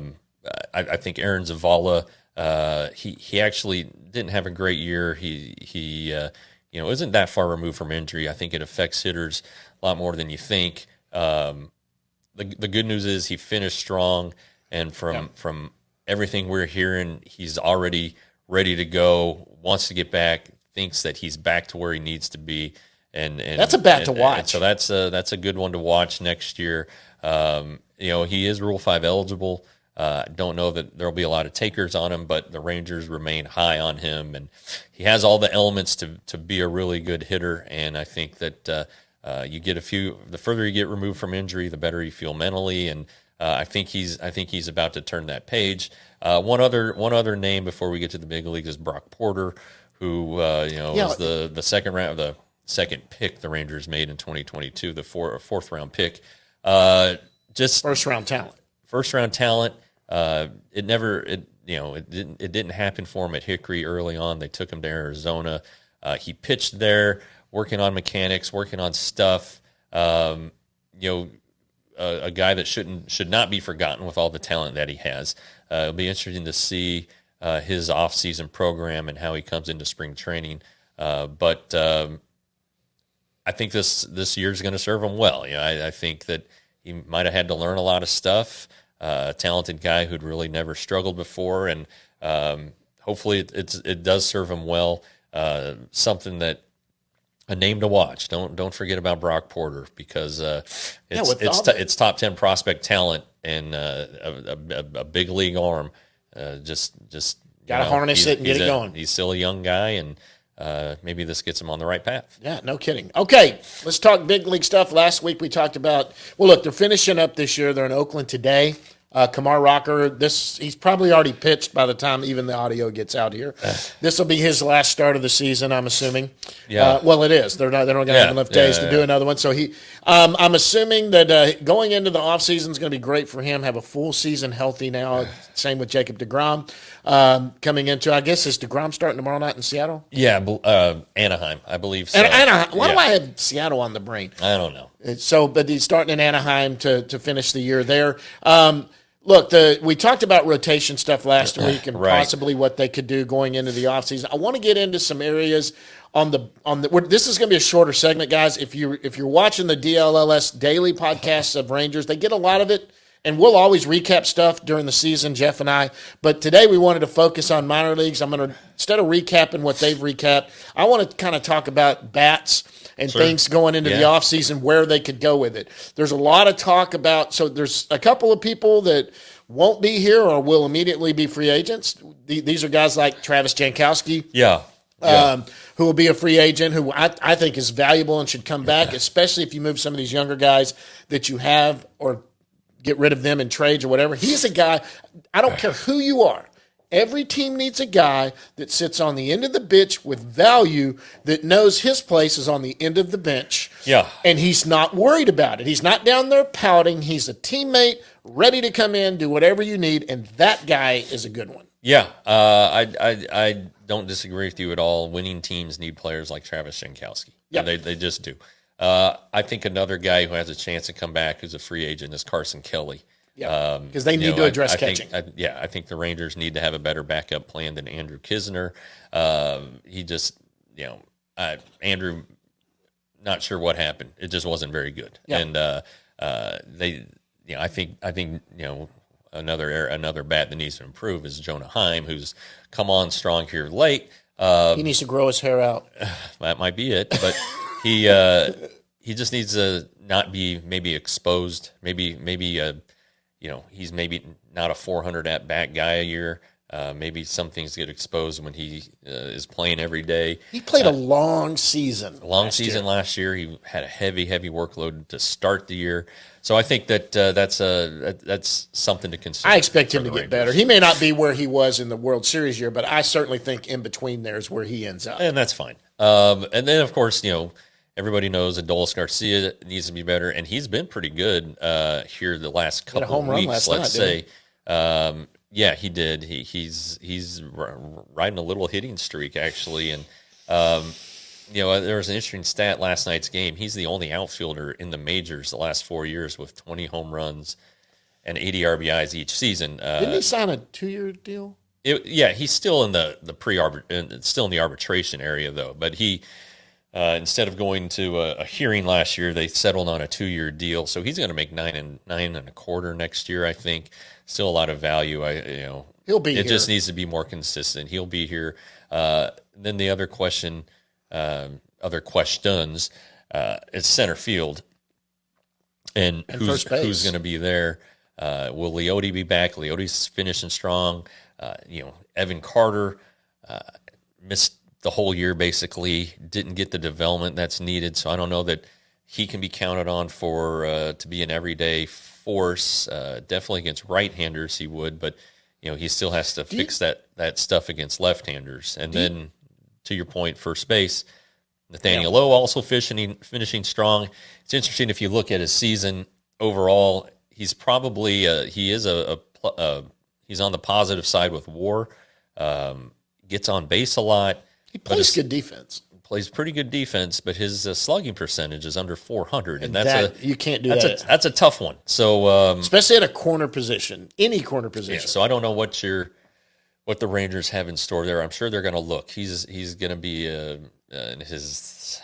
think Aaron Zavala, he actually didn't have a great year. He isn't that far removed from injury. I think it affects hitters a lot more than you think. The good news is he finished strong, and from everything we're hearing, he's already ready to go, wants to get back, thinks that he's back to where he needs to be. And that's a bat to watch. And so that's a good one to watch next year. He is Rule 5 eligible. Don't know that there'll be a lot of takers on him, but the Rangers remain high on him, and he has all the elements to be a really good hitter. And I think that the further you get removed from injury, the better you feel mentally. And I think he's about to turn that page. One other name before we get to the big leagues is Brock Porter, who was the second round of the second pick the Rangers made in 2022, the fourth round pick. Just first round talent. It didn't happen for him at Hickory early on. They took him to Arizona. He pitched there, working on mechanics, working on stuff. A guy that should not be forgotten with all the talent that he has. It'll be interesting to see his off-season program and how he comes into spring training. But I think this year is going to serve him well. I think that he might have had to learn a lot of stuff. A talented guy who'd really never struggled before, and hopefully it does serve him well. Something that a name to watch. Don't forget about Brock Porter, because it's top 10 prospect talent and a big league arm. Just got to harness it and get it going. He's still a young guy, and maybe this gets him on the right path. Yeah, no kidding. Okay, let's talk big league stuff. Last week we talked about, they're finishing up this year. They're in Oakland today. Kamar Rocker, he's probably already pitched by the time even the audio gets out here. This will be his last start of the season, I'm assuming. Yeah. It is. They don't have enough days to do another one. So I'm assuming that going into the offseason is going to be great for him. Have a full season healthy now. Same with Jacob deGrom. Coming into, I guess, is deGrom starting tomorrow night in Seattle? Yeah, Anaheim, I believe so. Anaheim. Why do I have Seattle on the brain? I don't know. But he's starting in Anaheim to finish the year there. We talked about rotation stuff last week and possibly what they could do going into the offseason. I want to get into some areas this is going to be a shorter segment, guys. If you're watching the DLLS daily podcasts of Rangers, they get a lot of it, and we'll always recap stuff during the season, Jeff and I. But today we wanted to focus on minor leagues. I'm going to, instead of recapping what they've recapped, I want to kind of talk about bats and things going into the offseason, where they could go with it. There's a lot of talk about, so there's a couple of people that won't be here or will immediately be free agents. These are guys like Travis Jankowski. Who will be a free agent, who I think is valuable and should come back, especially if you move some of these younger guys that you have or get rid of them in trades or whatever. He's a guy, I don't care who you are. Every team needs a guy that sits on the end of the bench with value, that knows his place is on the end of the bench. Yeah. And he's not worried about it. He's not down there pouting. He's a teammate, ready to come in, do whatever you need, and that guy is a good one. Yeah, I don't disagree with you at all. Winning teams need players like Travis Jankowski. Yeah, they just do. I think another guy who has a chance to come back who's a free agent is Carson Kelly. Yeah, because they need to address catching. I think the Rangers need to have a better backup plan than Andrew Kisner. Andrew, not sure what happened. It just wasn't very good. Yeah. And I think another bat that needs to improve is Jonah Heim, who's come on strong here late. He needs to grow his hair out. That might be it, but he just needs to not be maybe exposed. Maybe he's maybe not a 400 at bat guy a year. Maybe some things get exposed when he is playing every day. He played a long season. Last year. He had a heavy workload to start the year. So I think that that's something to consider. I expect him to get better. He may not be where he was in the World Series year, but I certainly think in between there is where he ends up. And that's fine. And then, of course, everybody knows Adolis Garcia needs to be better, and he's been pretty good here the last couple of weeks, let's say. Yeah, he did. He's riding a little hitting streak, actually. And, there was an interesting stat last night's game. He's the only outfielder in the majors the last 4 years with 20 home runs and 80 RBIs each season. Didn't he sign a 2-year deal? He's still in the still in the arbitration area, though. But he Instead of going to a hearing last year, they settled on a 2-year deal. So he's going to make nine and a quarter next year, I think. Still a lot of value. He'll be here. It just needs to be more consistent. He'll be here. Then the other question, other questions, is center field. And who's going to be there? Will Leote be back? Leote's finishing strong. Evan Carter missed the whole year, basically. Didn't get the development that's needed. So I don't know that he can be counted on to be an everyday force. Definitely against right-handers he would, but he still has to fix that stuff against left-handers. And then, to your point, first base, Nathaniel Lowe also finishing strong. It's interesting if you look at his season overall. He's probably he's on the positive side with WAR. Gets on base a lot. He plays good defense. Plays pretty good defense, but his slugging percentage is under 400, and you can't do that. That's a tough one. So especially at a corner position, any corner position. Yeah, so I don't know what the Rangers have in store there. I'm sure they're going to look. He's going to be in his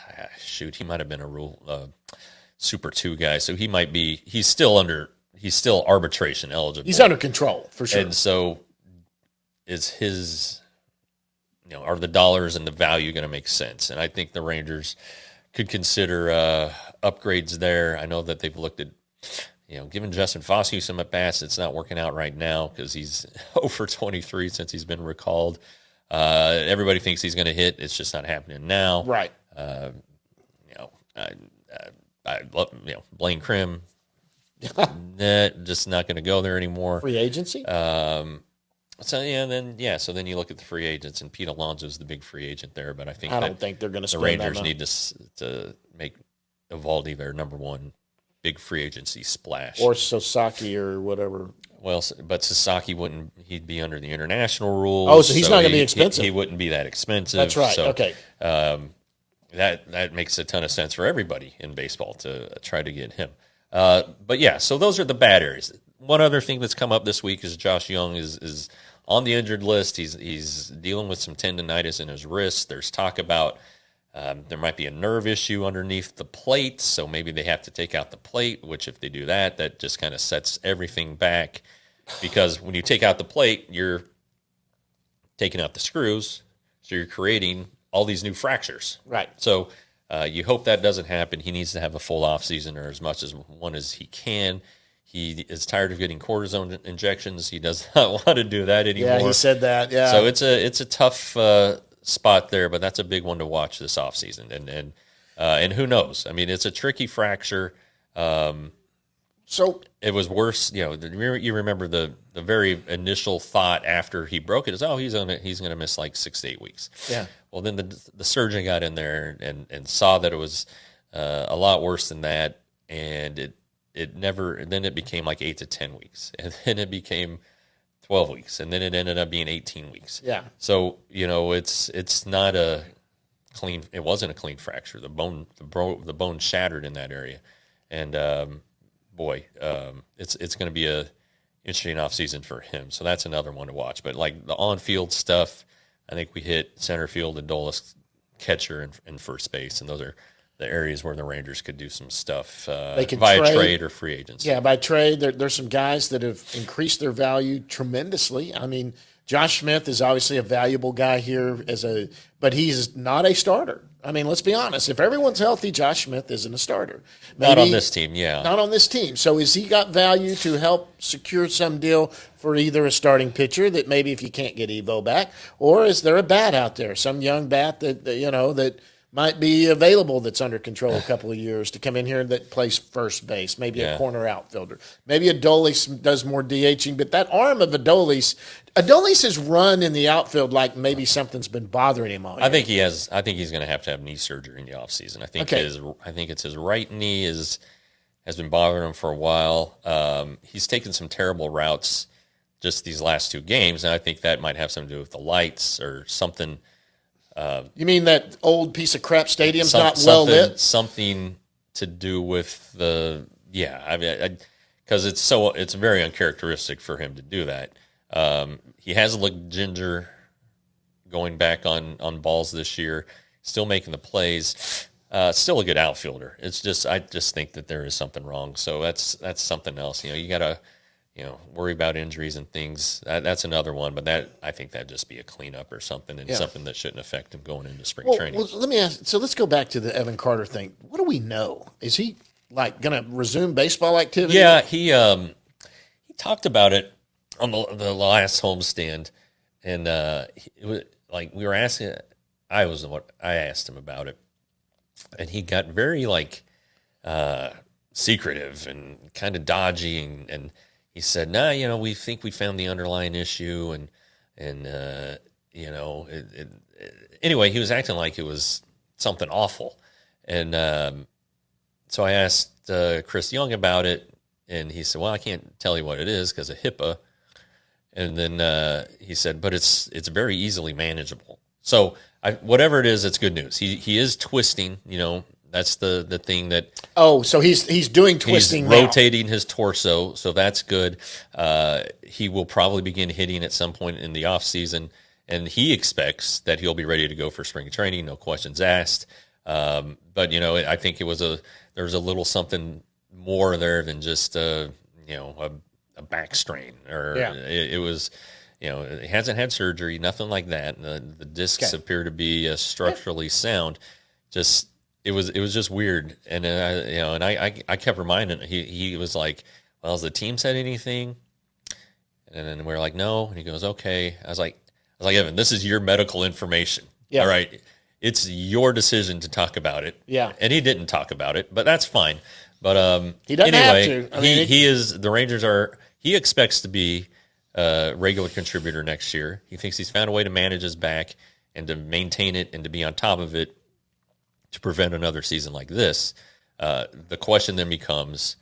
he might have been a Rule Super 2 guy, so he might be. He's still arbitration eligible. He's under control for sure. And so is his. Are the dollars and the value going to make sense? And I think the Rangers could consider upgrades there. I know that they've looked at, giving Justin Foscue some at-bats. It's not working out right now because he's 0 for 23 since he's been recalled. Everybody thinks he's going to hit. It's just not happening now. Right. I love, Blaine Krim, just not going to go there anymore. Free agency? So then you look at the free agents, and Pete Alonso's the big free agent there. But I don't think they're going to spend the Rangers need to make Eovaldi their number one big free agency splash, or Sasaki or whatever. Well, but Sasaki wouldn't. He'd be under the international rules. Oh, so he's not going to be expensive. He wouldn't be that expensive. That's right. So, okay. That makes a ton of sense for everybody in baseball to try to get him. So those are the bad areas. One other thing that's come up this week is Josh Young is on the injured list. He's dealing with some tendonitis in his wrist. There's talk about there might be a nerve issue underneath the plate, so maybe they have to take out the plate, which if they do that just kind of sets everything back. Because when you take out the plate, you're taking out the screws, so you're creating all these new fractures. Right. So you hope that doesn't happen. He needs to have a full offseason or as much as one as he can. He is tired of getting cortisone injections. He does not want to do that anymore. Yeah, he said that. Yeah. So it's a tough spot there, but that's a big one to watch this offseason. And who knows? I mean, it's a tricky fracture. So it was worse. You remember the very initial thought after he broke it is, he's gonna miss like 6 to 8 weeks. Yeah. Well, then the surgeon got in there and saw that it was a lot worse than that, and then it became like 8 to 10 weeks, and then it became 12 weeks, and then it ended up being 18 weeks. Yeah. So it's not a clean. It wasn't a clean fracture. The bone shattered in that area, and it's going to be a interesting offseason for him. So that's another one to watch. But like the on-field stuff, I think we hit center field, Adolis, catcher, and first base, and those are the areas where the Rangers could do some stuff they can via trade or free agency. Yeah, by trade, there's some guys that have increased their value tremendously. I mean, Josh Smith is obviously a valuable guy here but he's not a starter. I mean, let's be honest. If everyone's healthy, Josh Smith isn't a starter. Not on this team, yeah. Not on this team. So has he got value to help secure some deal for either a starting pitcher that maybe if you can't get Evo back, or is there a bat out there, some young bat that might be available that's under control a couple of years to come in here that plays first base, maybe a corner outfielder. Maybe Adolis does more DHing, but that arm of Adolis has run in the outfield like maybe something's been bothering him all year. I think he's going to have knee surgery in the offseason. I think it's his right knee has been bothering him for a while. He's taken some terrible routes just these last 2 games, and I think that might have something to do with the lights or something. You mean that old piece of crap stadium's not well lit? Something to do with because it's very uncharacteristic for him to do that. He hasn't looked ginger going back on balls this year. still making the plays. Still a good outfielder. It's just I just think that there is something wrong. So that's something else. You gotta worry about injuries and things. That's another one. But I think that'd just be a cleanup or something, and something that shouldn't affect him going into spring training. Well, let me ask. So let's go back to the Evan Carter thing. What do we know? Is he like going to resume baseball activity? Yeah, he talked about it on the last homestand, and it was like we were asking. I asked him about it, and he got very secretive and kind of dodgy, and he said, "Nah, we think we found the underlying issue," and anyway, he was acting like it was something awful, and so I asked Chris Young about it, and he said, "Well, I can't tell you what it is because of HIPAA," and then he said, "But it's very easily manageable." So whatever it is, it's good news. He is twisting, That's the thing that. Oh, so he's doing twisting. He's rotating his torso, so that's good. He will probably begin hitting at some point in the off season, and he expects that he'll be ready to go for spring training. No questions asked. But I think there's a little something more there than just a back strain, or it was. He hasn't had surgery, nothing like that. The discs appear to be structurally sound. It was just weird, and I kept reminding him. He was like, "Well, has the team said anything?" And then we're like, "No." And he goes, "Okay." I was like, "Evan, this is your medical information. All right, it's your decision to talk about it." Yeah, and he didn't talk about it, but that's fine. But he doesn't have to. I mean, he is. The Rangers are. He expects to be a regular contributor next year. He thinks he's found a way to manage his back and to maintain it and to be on top of it, to prevent another season like this. The question then becomes,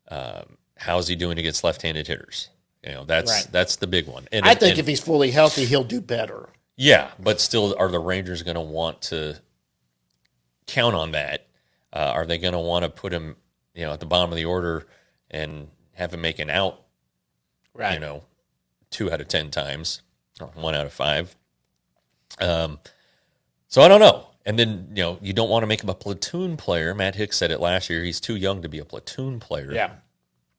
how is he doing against left-handed hitters? That's the big one. And I think if he's fully healthy, he'll do better. Yeah, but still, are the Rangers going to want to count on that? Are they going to want to put him, at the bottom of the order and have him make an out? Right. 2 out of 10 times, or 1 out of 5. So I don't know. And then, you don't want to make him a platoon player. Matt Hicks said it last year. He's too young to be a platoon player. Yeah.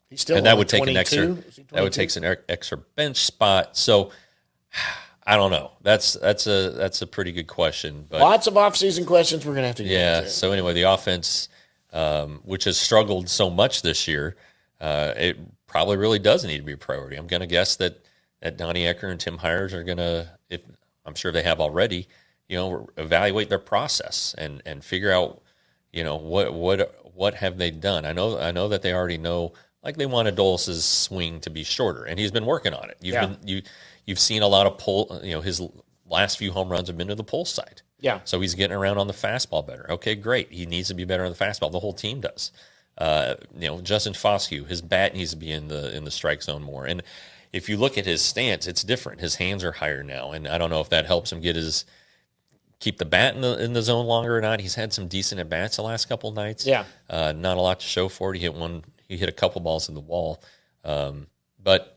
He's still and that would take 22? That would take an extra bench spot. So I don't know. That's a pretty good question. But lots of off-season questions we're going to have to get into. So anyway, the offense, which has struggled so much this year, it probably really does need to be a priority. I'm going to guess that Donnie Ecker and Tim Hires are going to, if I'm sure they have already, evaluate their process and figure out, what have they done. I know that they already know, like they wanted Dolis's swing to be shorter, and he's been working on it. You've seen a lot of pull. His last few home runs have been to the pull side. Yeah. So he's getting around on the fastball better. Okay, great. He needs to be better on the fastball. The whole team does. Justin Foscue, his bat needs to be in the strike zone more. And if you look at his stance, it's different. His hands are higher now, and I don't know if that helps him keep the bat in the zone longer or not. He's had some decent at bats the last couple of nights. Yeah, not a lot to show for it. He hit a couple balls in the wall, but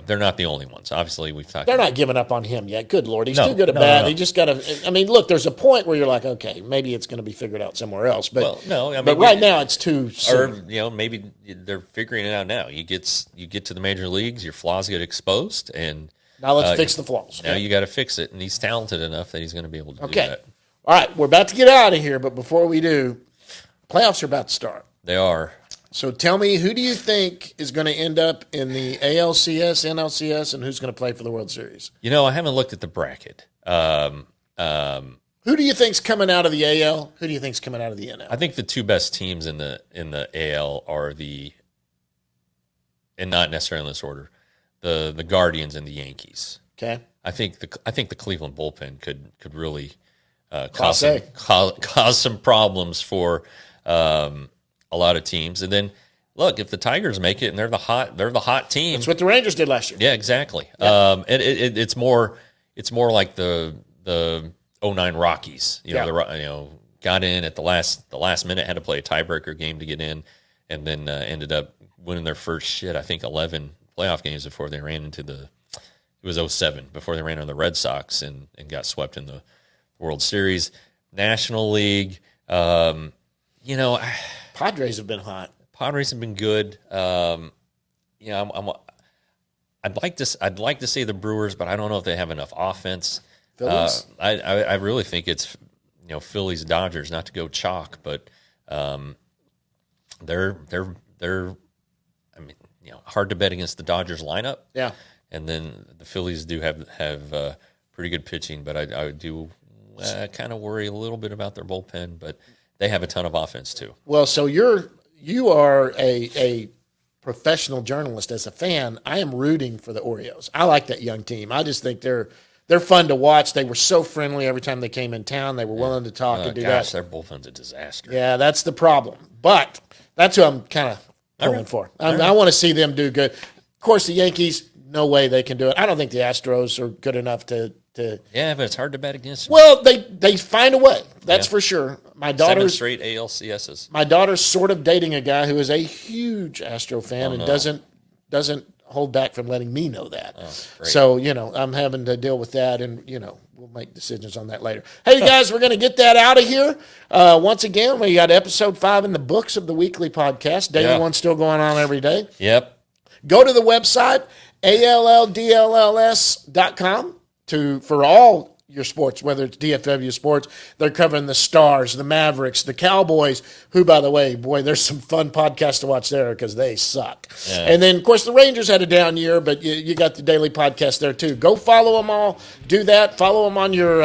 they're not the only ones. Obviously, we've talked. They're not giving up on him yet. Good Lord, he's too good at bat. No. He just got to. I mean, look, there's a point where you're like, okay, maybe it's going to be figured out somewhere else. But but right now it's too soon. Or maybe they're figuring it out now. You get to the major leagues, your flaws get exposed, and now let's fix the flaws. Now you got to fix it, and he's talented enough that he's going to be able to do that. All right, we're about to get out of here, but before we do, playoffs are about to start. They are. So tell me, who do you think is going to end up in the ALCS, NLCS, and who's going to play for the World Series? I haven't looked at the bracket. Who do you think's coming out of the AL? Who do you think's coming out of the NL? I think the two best teams in the AL are and not necessarily in this order, the Guardians and the Yankees. Okay. I think the Cleveland bullpen could really cause some problems for a lot of teams. And then look, if the Tigers make it and they're the hot team. That's what the Rangers did last year. Yeah, exactly. Yeah. It's more like the 09 Rockies. Got in at the last minute, had to play a tiebreaker game to get in, and then ended up winning their first 11 playoff games before they ran into it was 07 before they ran on the Red Sox and got swept in the World Series. National League. Padres have been hot. Padres have been good. I'd like to see the Brewers, but I don't know if they have enough offense. Phillies? I really think it's Phillies Dodgers, not to go chalk, but they're hard to bet against the Dodgers lineup. Yeah. And then the Phillies do have pretty good pitching, but I do kind of worry a little bit about their bullpen, but they have a ton of offense too. Well, so you are a professional journalist. As a fan, I am rooting for the Orioles. I like that young team. I just think they're fun to watch. They were so friendly every time they came in town. They were willing to talk and do that. Their bullpen's a disaster. Yeah, that's the problem. But that's who I'm kind of pulling for. I want to see them do good. Of course, the Yankees, no way they can do it. I don't think the Astros are good enough to. Yeah, but it's hard to bet against them. Well, they find a way. That's for sure. My 7 daughter's straight ALCSs. My daughter's sort of dating a guy who is a huge Astro fan and doesn't hold back from letting me know that. Great. So, I'm having to deal with that, and, we'll make decisions on that later. Hey, guys, we're going to get that out of here. Once again, we got episode 5 in the books of the weekly podcast. Daily one's still going on every day. Yep. Go to the website, ALLDLLS.com, for all your sports, whether it's DFW sports. They're covering the Stars, the Mavericks, the Cowboys, who, by the way, there's some fun podcasts to watch there because they suck. Yeah. And then, of course, the Rangers had a down year, but you got the daily podcast there, too. Go follow them all. Do that. Follow them on your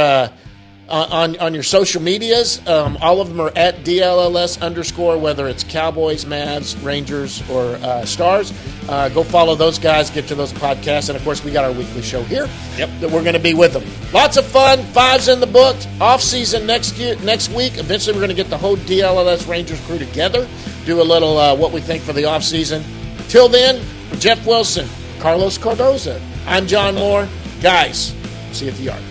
on your social medias. All of them are at DLLS_, whether it's Cowboys, Mavs, Rangers, or Stars. Go follow those guys, get to those podcasts. And, of course, we got our weekly show here that we're going to be with them. Lots of fun. 5's in the book. Off-season next week. Eventually, we're going to get the whole DLLS Rangers crew together, do a little what we think for the off-season. Till then, for Jeff Wilson, Carlos Cardoza, I'm John Moore. Guys, see you at the yard.